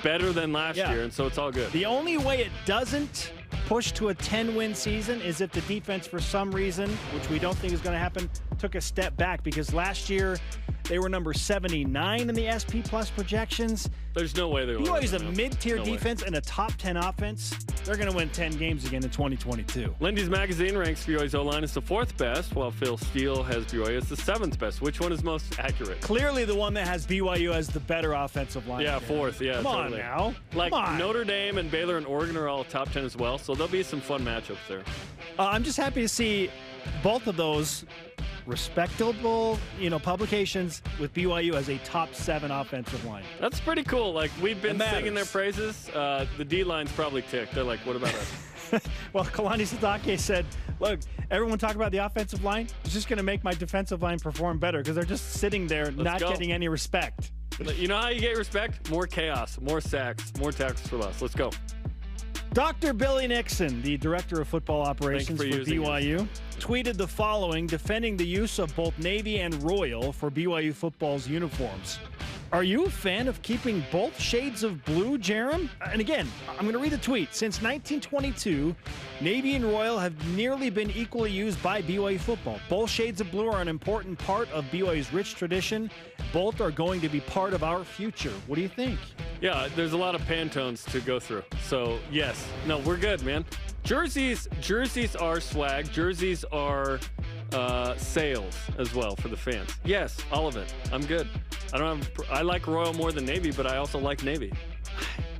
better than last year, and so it's all good. The only way it doesn't push to a 10-win season is if the defense, for some reason, which we don't think is going to happen, took a step back, because last year they were number 79 in the SP Plus projections. There's no way they're BYU's a mid-tier defense and a top 10 offense. They're going to win 10 games again in 2022. Lindy's Magazine ranks BYU's O-line as the 4th best, while Phil Steele has BYU as the 7th best. Which one is most accurate? Clearly the one that has BYU as the better offensive line. Yeah, 4th. Yeah, Come totally. on now. Like Come on. Notre Dame and Baylor and Oregon are all top 10 as well, so there'll be some fun matchups there. I'm just happy to see both of those respectable, publications with BYU as a top 7 offensive line. That's pretty cool. Like, we've been singing their praises. The D-line's probably ticked. They're like, what about us? Well, Kalani Sitake said, look, everyone talk about the offensive line. It's just going to make my defensive line perform better because they're just sitting there not getting any respect. You know how you get respect? More chaos, more sacks, more tackles for less. Let's go. Dr. Billy Nixon, the Director of Football Operations for BYU, tweeted the following, defending the use of both Navy and Royal for BYU football's uniforms. Are you a fan of keeping both shades of blue, Jerem? And again, I'm going to read the tweet. Since 1922, Navy and Royal have nearly been equally used by BYU football. Both shades of blue are an important part of BYU's rich tradition. Both are going to be part of our future. What do you think? Yeah, there's a lot of Pantones to go through. So, yes. No, we're good, man. Jerseys are swag. Jerseys are sales as well for the fans. Yes, all of it. I'm good. I like Royal more than Navy, but I also like Navy.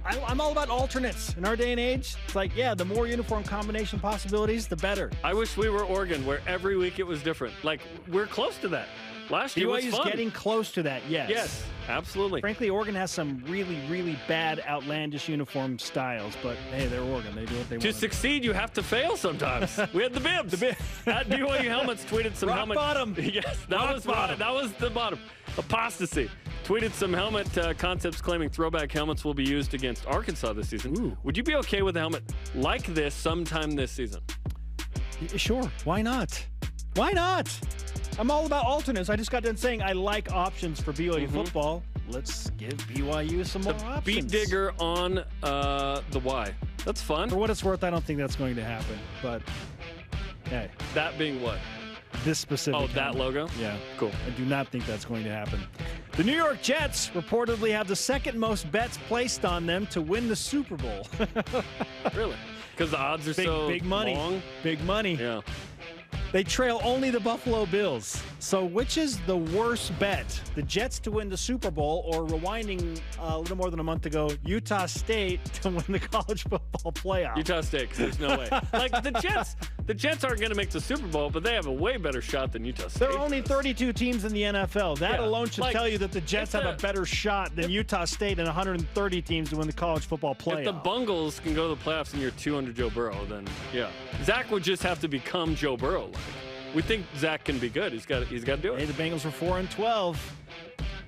I'm all about alternates. In our day and age, it's like, the more uniform combination possibilities, the better. I wish we were Oregon, where every week it was different. Like, we're close to that. Last year was fun. BYU's getting close to that, yes. Yes, absolutely. Frankly, Oregon has some really, really bad, outlandish uniform styles, but hey, they're Oregon. They do what they want. To succeed, you have to fail sometimes. We had the bibs. At BYU Helmets tweeted some Rock bottom. Yes, that was the bottom. Apostasy. Tweeted some helmet concepts claiming throwback helmets will be used against Arkansas this season. Ooh. Would you be okay with a helmet like this sometime this season? Sure. Why not? Why not? I'm all about alternates. I just got done saying I like options for BYU football. Let's give BYU some more options. Beat digger on the Y. That's fun. For what it's worth, I don't think that's going to happen. But, hey. That being what? This specific that helmet. logo? Yeah. Cool. I do not think that's going to happen. The New York Jets reportedly have the second most bets placed on them to win the Super Bowl. Really? Because the odds are so big money. long? Big money. Yeah. They trail only the Buffalo Bills. So which is the worst bet? The Jets to win the Super Bowl, or rewinding a little more than a month ago, Utah State to win the college football playoff? Utah State, 'cause there's no way. Like, the Jets aren't going to make the Super Bowl, but they have a way better shot than Utah State. There are only 32 teams in the NFL. That alone should like, tell you that the Jets have a better shot than Utah State and 130 teams to win the college football playoff. If the Bungles can go to the playoffs in year 2 under Joe Burrow, then yeah. Zach would just have to become Joe Burrow. We think Zach can be good. He's got to do it. Hey, the Bengals were 4-12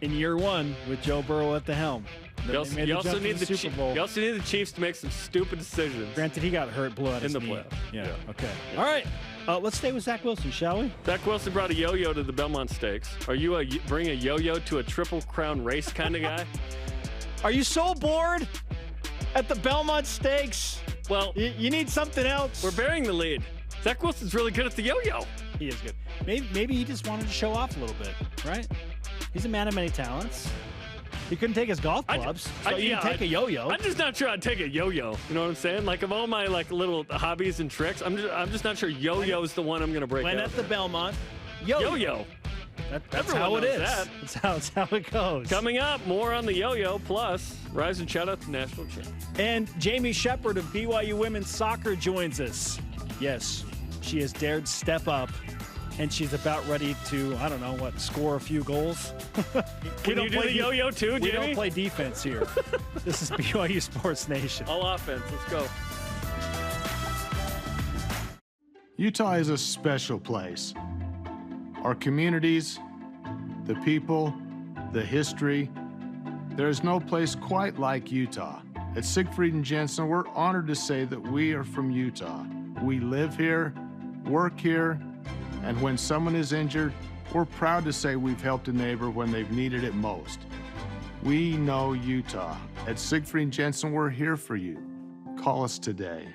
in year 1 with Joe Burrow at the helm. You also need the Chiefs to make some stupid decisions. Granted, he got hurt, blew out his knee. In the playoffs. Yeah. Okay. All right. Let's stay with Zach Wilson, shall we? Zach Wilson brought a yo-yo to the Belmont Stakes. Are you bring a yo-yo to a Triple Crown race kind of guy? Are you so bored at the Belmont Stakes? Well, you need something else. We're bearing the lead. Zach Wilson's really good at the yo-yo. He is good. Maybe he just wanted to show off a little bit, right? He's a man of many talents. He couldn't take his golf clubs, so you can take a yo-yo. I'm just not sure I'd take a yo-yo. You know what I'm saying? Like, of all my little hobbies and tricks, I'm just not sure yo-yo is the one I'm going to break out. When at the Belmont, yo-yo. That's how it is. That's how it goes. Coming up, more on the yo-yo, plus rise and shout out to national champ. And Jamie Shepard of BYU Women's Soccer joins us. Yes, she has dared step up, and she's about ready to, I don't know, score a few goals? Can you do the yo-yo too, Jamie? We don't play defense here. This is BYU Sports Nation. All offense. Let's go. Utah is a special place. Our communities, the people, the history. There is no place quite like Utah. At Siegfried and Jensen, we're honored to say that we are from Utah. We live here, work here, and when someone is injured, we're proud to say we've helped a neighbor when they've needed it most. We know Utah. At Siegfried and Jensen, we're here for you. Call us today.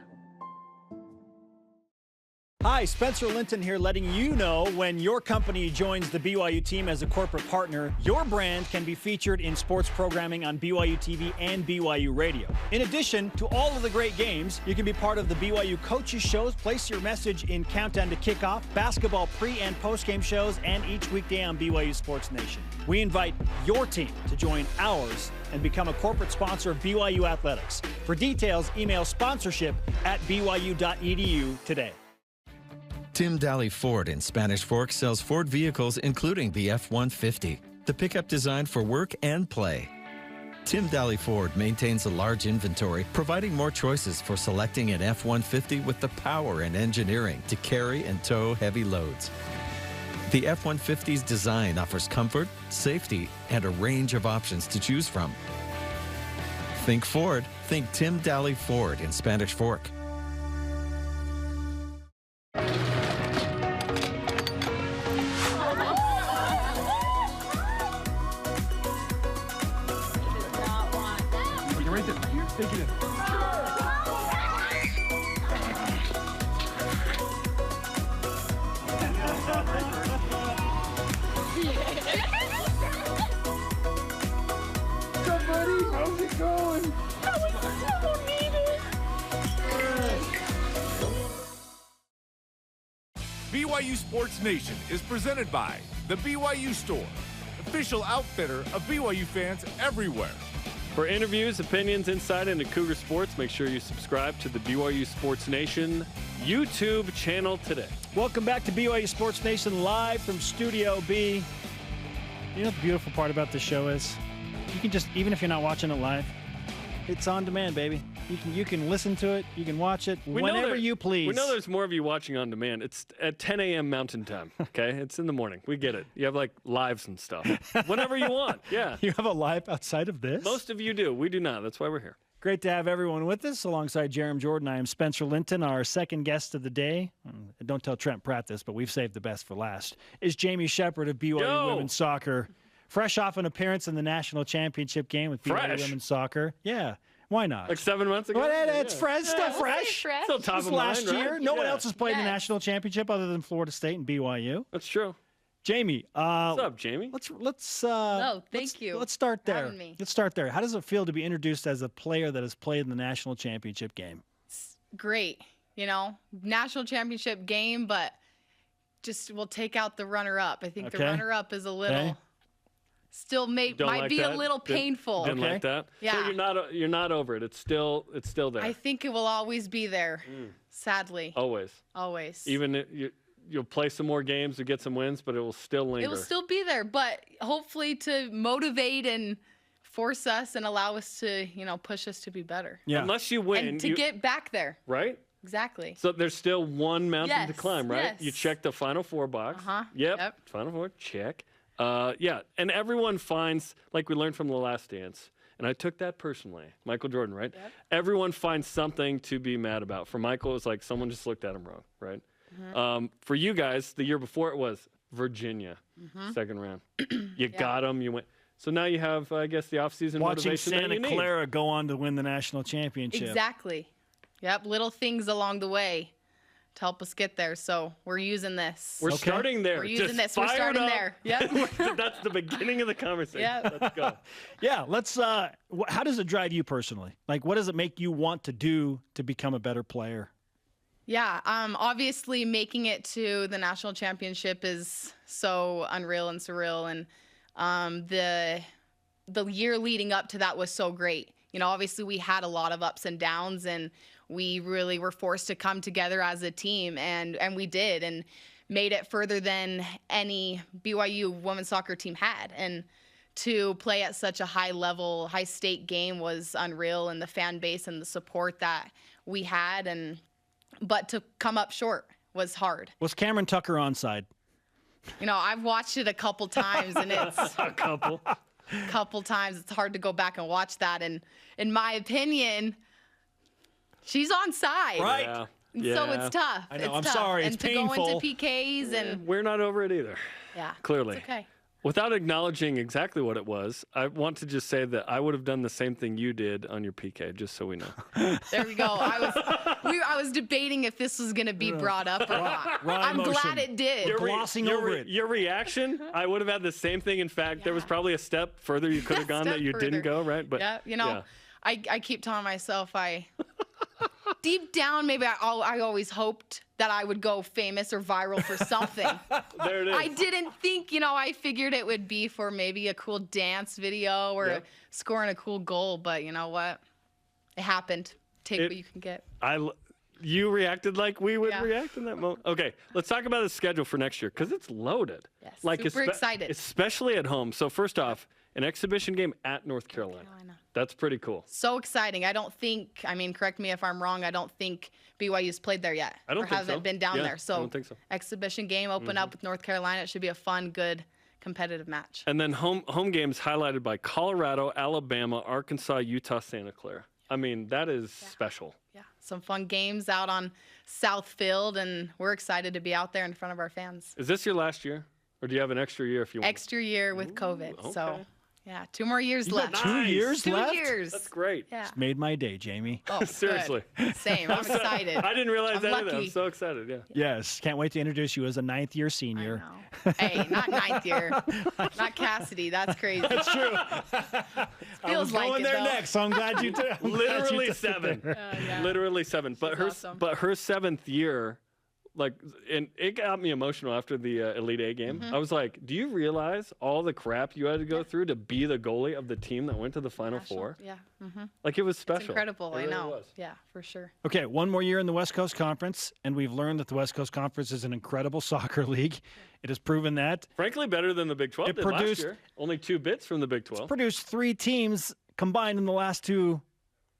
Hi, Spencer Linton here, letting you know when your company joins the BYU team as a corporate partner, your brand can be featured in sports programming on BYU TV and BYU Radio. In addition to all of the great games, you can be part of the BYU coaches shows, place your message in Countdown to Kickoff, basketball pre- and post-game shows, and each weekday on BYU Sports Nation. We invite your team to join ours and become a corporate sponsor of BYU Athletics. For details, email sponsorship@byu.edu today. Tim Daly Ford in Spanish Fork sells Ford vehicles including the F-150, the pickup designed for work and play. Tim Daly Ford maintains a large inventory, providing more choices for selecting an F-150 with the power and engineering to carry and tow heavy loads. The F-150's design offers comfort, safety, and a range of options to choose from. Think Ford, think Tim Daly Ford in Spanish Fork. Take it in. Somebody, how's it going? That was so needed. BYU Sports Nation is presented by the BYU Store, official outfitter of BYU fans everywhere. For interviews, opinions, insight into Cougar sports, make sure you subscribe to the BYU Sports Nation YouTube channel today. Welcome back to BYU Sports Nation, live from Studio B. You know what the beautiful part about this show is? You can just, even if you're not watching it live, it's on demand, baby. You can listen to it, you can watch it whenever you please. We know there's more of you watching on demand. It's at 10 a.m. Mountain Time, okay? It's in the morning. We get it. You have lives and stuff. Whenever you want, yeah. You have a live outside of this? Most of you do. We do not. That's why we're here. Great to have everyone with us. Alongside Jerem Jordan, I am Spencer Linton. Our second guest of the day, don't tell Trent Pratt this, but we've saved the best for last, is Jamie Shepard of BYU Women's Soccer. Fresh off an appearance in the national championship game with BYU Women's Soccer. Yeah. Why not? Like 7 months ago? Well, it's fresh, still fresh. Still top of mind, last year. Right? No one else has played the national championship other than Florida State and BYU. That's true. Jamie, what's up, Jamie? Let's thank you. Let's start there. Having me. Let's start there. How does it feel to be introduced as a player that has played in the national championship game? It's great. National championship game, but we'll take out the runner-up. I think the Okay. runner-up is a little still might like be that? a little painful. Didn't like that. Yeah. So you're not over it. It's still there. I think it will always be there. Sadly. Always. Even you'll play some more games to get some wins, but it will still linger. it will still be there, but hopefully to motivate and force us and allow us to, push us to be better. Yeah. Unless you win. And to get back there. Right? Exactly. So there's still one mountain to Yes, climb, right? yes. You check the Final Four box. Yep. Final Four, check. And everyone finds, like we learned from The Last Dance, and I took that personally, Michael Jordan, right? Yep. Everyone finds something to be mad about. For Michael, it was like someone just looked at him wrong, right? For you guys, the year before it was Virginia, second round. You got them, you went. So now you have, I guess, the offseason Watching motivation that Santa you need. Clara go on to win the national championship. Exactly. Yep. Little things along the way to help us get there. So we're using this. We're starting there. We're using Just this. We're fired starting up. there. Yep. That's the beginning of the conversation. Yep. Let's go. Yeah, let's. How does it drive you personally? Like, what does it make you want to do to become a better player? Yeah, obviously making it to the national championship is so unreal and surreal, and the year leading up to that was so great. Obviously we had a lot of ups and downs, and we really were forced to come together as a team, and we did, and made it further than any BYU women's soccer team had. And to play at such a high level, high stake game was unreal, and the fan base and the support that we had, but to come up short was hard. Was Cameron Tucker onside? I've watched it a couple times, and it's a couple times. It's hard to go back and watch that. And in my opinion, she's onside. Right. Yeah. So it's tough. I know. It's I'm tough. sorry. And It's to painful. go into PKs and We're not over it either. yeah, Clearly. it's okay. Without acknowledging exactly what it was, I want to just say that I would have done the same thing you did on your PK, just so we know. There we go. I was debating if this was going to be brought up or not. I'm glad it did. Glossing over it. Your reaction, I would have had the same thing. In fact, there was probably a step further you could have gone that you didn't go, right? But yeah, I keep telling myself deep down, maybe I always hoped that I would go famous or viral for something. There it is. I didn't think, I figured it would be for maybe a cool dance video or scoring a cool goal, but you know what? It happened. Take what you can get. You reacted like we would react in that moment. Okay, let's talk about the schedule for next year, because it's loaded. Yes, Super excited. Especially at home. So first off, an exhibition game at North Carolina. That's pretty cool. So exciting. I don't think, correct me if I'm wrong, I don't think BYU's played there yet. I don't or think hasn't so. been down Yeah, there. So, I don't think so. Exhibition game, open up with North Carolina. It should be a fun, good, competitive match. And then home games highlighted by Colorado, Alabama, Arkansas, Utah, Santa Clara. That is special. Yeah, some fun games out on South Field, and we're excited to be out there in front of our fans. Is this your last year? Or do you have an extra year if you want? Extra year with COVID. Okay. So, yeah, 2 more years You got left. 2 years 2 left? years. That's great. Yeah. It's made my day, Jamie. Oh, Seriously. good. Same. I'm excited. I didn't realize I'm that either. I'm lucky. so excited. Yeah. Yes, can't wait to introduce you as a 9th-year senior. I know. Hey, not 9th year. Not Cassidy. That's crazy. That's true. I was like going it, there though. next, so I'm glad you did. Literally 7. Yeah. Literally 7. But her awesome. but her 7th year, and it got me emotional after the Elite Eight game. I was like, do you realize all the crap you had to go through to be the goalie of the team that went to the Final Four? Yeah. It was special. It's incredible. It I really know. was. Yeah, for sure. Okay, one more year in the West Coast Conference, and we've learned that the West Coast Conference is an incredible soccer league. It has proven that. Frankly, better than the Big 12 It did produced- last year. Only 2 bits from the Big 12. Produced 3 teams combined in the last 2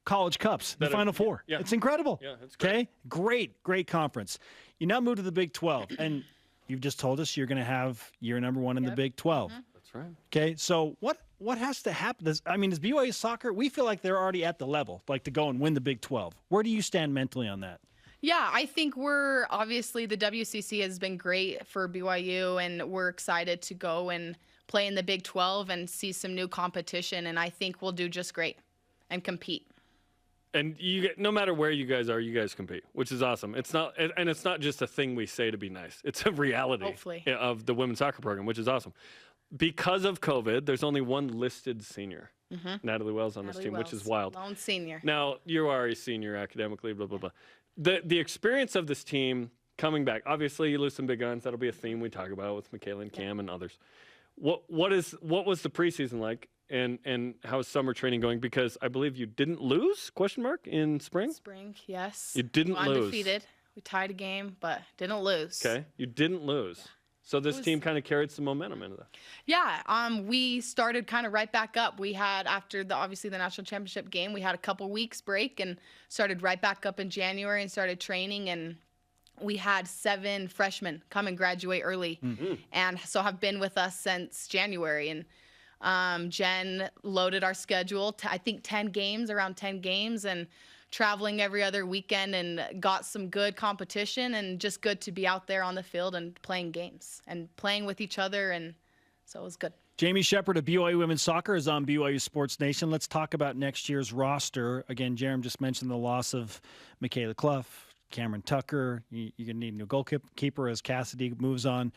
college cups, the That are- Final Four. yeah. It's incredible. Yeah, it's great. Okay, great conference. You now move to the Big 12, and you've just told us you're going to have year number 1 in the Big 12. That's right. Okay, so what has to happen? Does BYU soccer, we feel like they're already at the level, to go and win the Big 12. Where do you stand mentally on that? Yeah, I think we're obviously the WCC has been great for BYU, and we're excited to go and play in the Big 12 and see some new competition, and I think we'll do just great and compete. And no matter where you guys are, you guys compete, which is awesome. It's not just a thing we say to be nice. It's a reality Hopefully. of the women's soccer program, which is awesome. Because of COVID, there's only one listed senior, Natalie Wells, on this team, which is wild. Lone senior. Now, you are a senior academically, blah, blah, blah. The experience of this team coming back. Obviously, you lose some big guns. That'll be a theme we talk about with Michaela and Cam and others. What was the preseason like, and how is summer training going? Because I believe you didn't lose, ? In spring? Spring, yes. You didn't lose. Undefeated. We tied a game, but didn't lose. Okay, you didn't lose. Yeah. So this team kind of carried some momentum into that. Yeah, we started kind of right back up. We had, after obviously the national championship game, we had a couple weeks break and started right back up in January and started training, and we had 7 freshmen come and graduate early, and so have been with us since January. And Jen loaded our schedule to, I think, around 10 games, and traveling every other weekend, and got some good competition, and just good to be out there on the field and playing games and playing with each other, and so it was good. Jamie Shepard of BYU Women's Soccer is on BYU Sports Nation. Let's talk about next year's roster. Again, Jerem just mentioned the loss of Michaela Clough, Cameron Tucker. You're going to need a new goalkeeper as Cassidy moves on.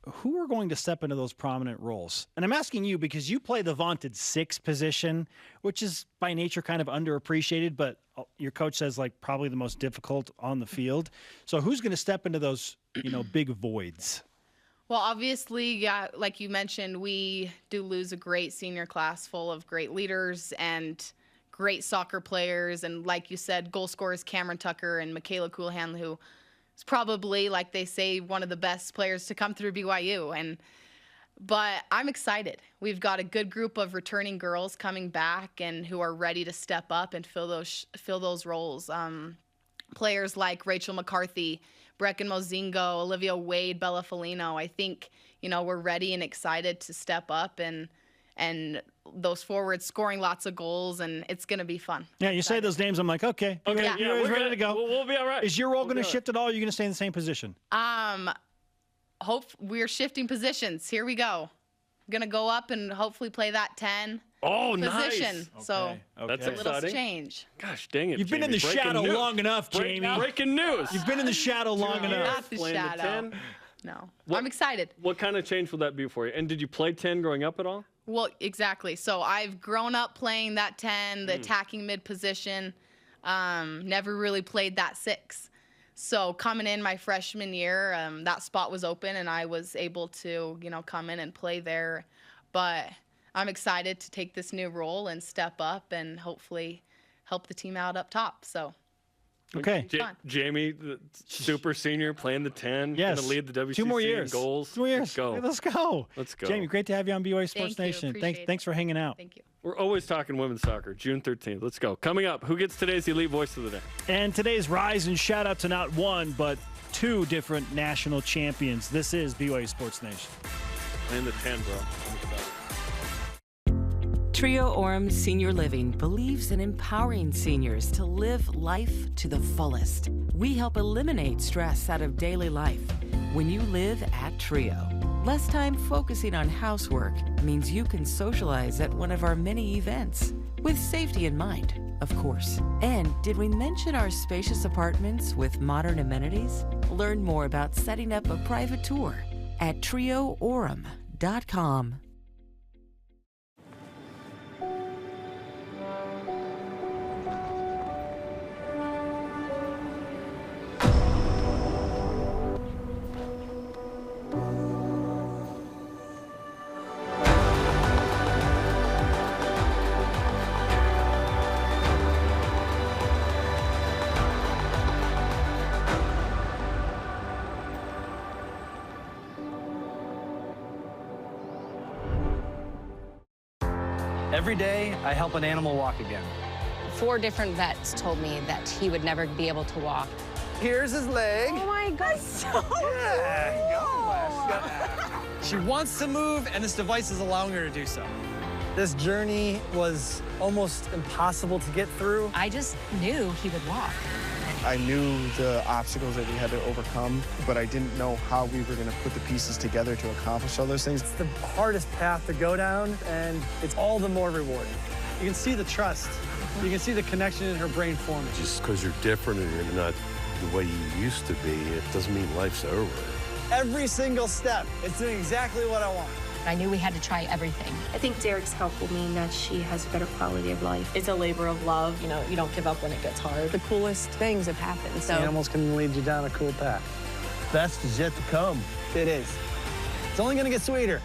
Who are going to step into those prominent roles? And I'm asking you because you play the vaunted 6 position, which is by nature kind of underappreciated, but your coach says like probably the most difficult on the field. So who's going to step into those, big voids? Well, obviously, yeah, like you mentioned, we do lose a great senior class full of great leaders and great soccer players. And like you said, goal scorers Cameron Tucker and Michaela Coolhan, who is probably, like they say, one of the best players to come through BYU. But I'm excited. We've got a good group of returning girls coming back and who are ready to step up and fill those roles. Players like Rachel McCarthy, Brecken Mozingo, Olivia Wade, Bella Felino. I think, we're ready and excited to step up and those forwards scoring lots of goals, and it's going to be fun. Yeah, you say those names, I'm like, okay, you're ready to go. We'll be all right. Is your role going to shift at all, or are you going to stay in the same position? We're shifting positions. Here we go. I'm going to go up and hopefully play that 10 position. Nice. So that's a little exciting. Change. Gosh, dang it, You've been in the shadow long enough, Jamie. Breaking news. You've been in the shadow long enough. Not the shadow. No. I'm excited. What kind of change will that be for you? And did you play 10 growing up at all? Well, exactly. So I've grown up playing that 10, the attacking mid position. Never really played that 6. So coming in my freshman year, that spot was open, and I was able to, come in and play there. But I'm excited to take this new role and step up and hopefully help the team out up top. So. Okay. Jamie, the super senior, playing the 10. Yes. Going to lead the WCC 2 more years. in goals. 2 more years. Let's go. Let's go. Jamie, great to have you on BYU Sports Nation. Thanks for hanging out. Thank you. We're always talking women's soccer. June 13th. Let's go. Coming up, who gets today's Elite Voice of the Day? And today's rise and shout out to not 1, but 2 different national champions. This is BYU Sports Nation. And the 10, bro. Trio Orem Senior Living believes in empowering seniors to live life to the fullest. We help eliminate stress out of daily life when you live at Trio. Less time focusing on housework means you can socialize at one of our many events, with safety in mind, of course. And did we mention our spacious apartments with modern amenities? Learn more about setting up a private tour at trioorem.com. Every day, I help an animal walk again. 4 different vets told me that he would never be able to walk. Here's his leg. Oh my God, so She wants to move, and this device is allowing her to do so. This journey was almost impossible to get through. I just knew he would walk. I knew the obstacles that we had to overcome, but I didn't know how we were going to put the pieces together to accomplish all those things. It's the hardest path to go down, and it's all the more rewarding. You can see the trust. You can see the connection in her brain forming. Just because you're different and you're not the way you used to be, it doesn't mean life's over. Every single step, it's doing exactly what I want. I knew we had to try everything. I think Derek's help will mean that she has a better quality of life. It's a labor of love. You know, you don't give up when it gets hard. The coolest things have happened. So Animals can lead you down a cool path. Best is yet to come. It is. It's only going to get sweeter.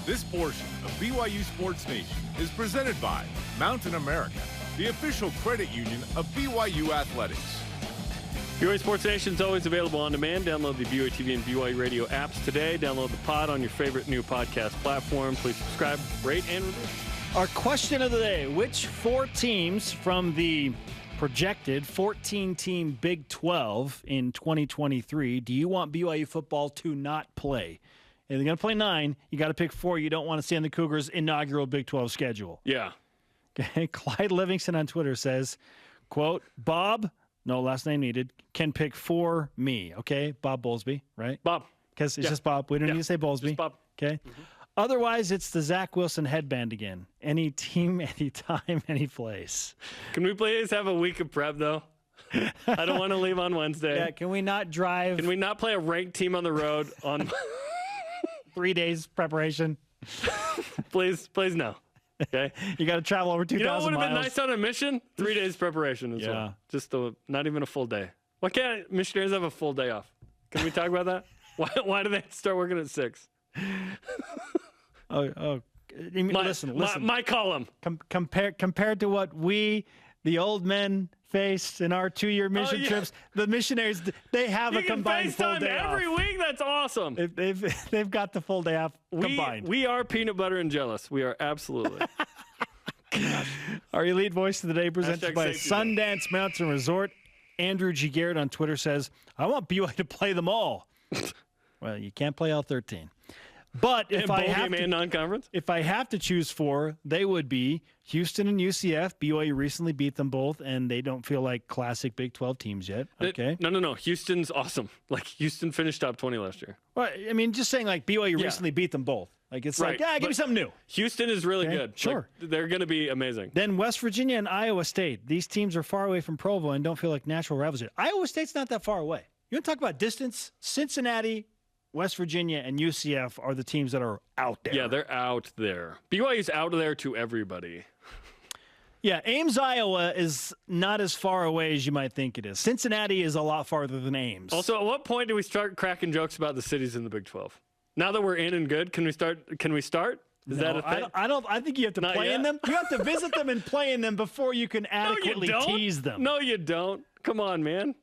This portion of BYU Sports Nation is presented by Mountain America, the official credit union of BYU Athletics. BYU Sports Nation is always available on demand. Download the BYU TV and BYU Radio apps today. Download the pod on your favorite new podcast platform. Please subscribe, rate, and review. Our question of the day, which 4 teams from the projected 14-team Big 12 in 2023 do you want BYU football to not play? If they're going to play 9, you got to pick 4 you don't want to see on the Cougars' inaugural Big 12 schedule. Yeah. Okay. Clyde Livingston on Twitter says, quote, Bob, no last name needed, can pick for me. Okay, Bob Bowlesby, right? Bob. Because it's just Bob. We don't need to say Bowlesby. Just Bob. Okay. Mm-hmm. Otherwise, it's the Zach Wilson headband again. Any team, any time, any place. Can we please have a week of prep, though? I don't want to leave on Wednesday. Yeah, can we not drive? Can we not play a ranked team on the road on 3 days preparation? Please no. Okay, you got to travel over 2,000 miles. You know what would have been nice on a mission? 3 days preparation as well. Just not even a full day. Why can't missionaries have a full day off? Can we talk about that? Why do they start working at 6? Listen. My column. Compared to what we, the old men, faced in our 2-year mission trips, the missionaries, they have a combined full day off. Every week. That's awesome. They've got the full day off combined. We are peanut butter and jealous. We are absolutely. Our elite voice of the day presented by Sundance Mountain Resort. Andrew G. Garrett on Twitter says, I want BYU to play them all. Well, you can't play all 13. But if I have to choose 4, they would be Houston and UCF. BYU recently beat them both, and they don't feel like classic Big 12 teams yet. Okay. No. Houston's awesome. Like, Houston finished top 20 last year. Well, I mean, just saying, like, BYU recently beat them both. Like, it's like, give me something new. Houston is really good. Sure. Like, they're going to be amazing. Then West Virginia and Iowa State. These teams are far away from Provo and don't feel like natural rivals yet. Iowa State's not that far away. You want to talk about distance? Cincinnati, West Virginia, and UCF are the teams that are out there. Yeah, they're out there. BYU's out there to everybody. Yeah, Ames, Iowa is not as far away as you might think it is. Cincinnati is a lot farther than Ames. Also, at what point do we start cracking jokes about the cities in the Big 12? Now that we're in and good, can we start? Is that a thing? I think you have to play in them. You have to visit them and play in them before you can adequately tease them. No, you don't. Come on, man.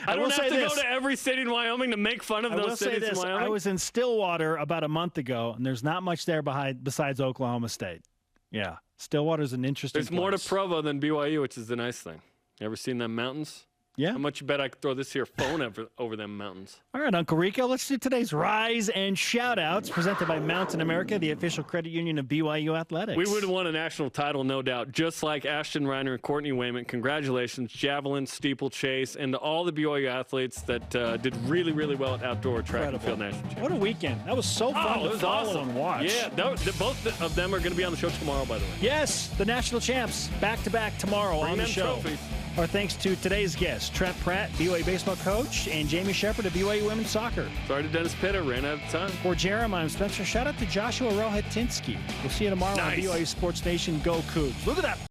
I don't have to go to every city in Wyoming to make fun of those cities in Wyoming. I was in Stillwater about a month ago, and there's not much there besides Oklahoma State. Yeah, Stillwater's an interesting place. There's more to Provo than BYU, which is the nice thing. You ever seen them mountains? Yeah. How much you bet I could throw this here phone over them mountains? All right, Uncle Rico, let's do today's Rise and Shout-Outs, presented by Mountain America, the official credit union of BYU Athletics. We would have won a national title, no doubt, just like Ashton Reiner and Courtney Wayman. Congratulations, javelin, steeplechase, and to all the BYU athletes that did really, really well at outdoor track and field national championship. What a weekend. That was so fun to follow and watch. Yeah, both of them are going to be on the show tomorrow, by the way. Yes, the national champs, back-to-back tomorrow on the show. Trophies. Our thanks to today's guests, Trent Pratt, BYU Baseball coach, and Jamie Shepard of BYU Women's Soccer. Sorry to Dennis Pitta, ran out of time. For Jeremiah, I'm Spencer. Shout out to Joshua Rohatinsky. We'll see you tomorrow on BYU Sports Nation. Go Cougs. Look at that.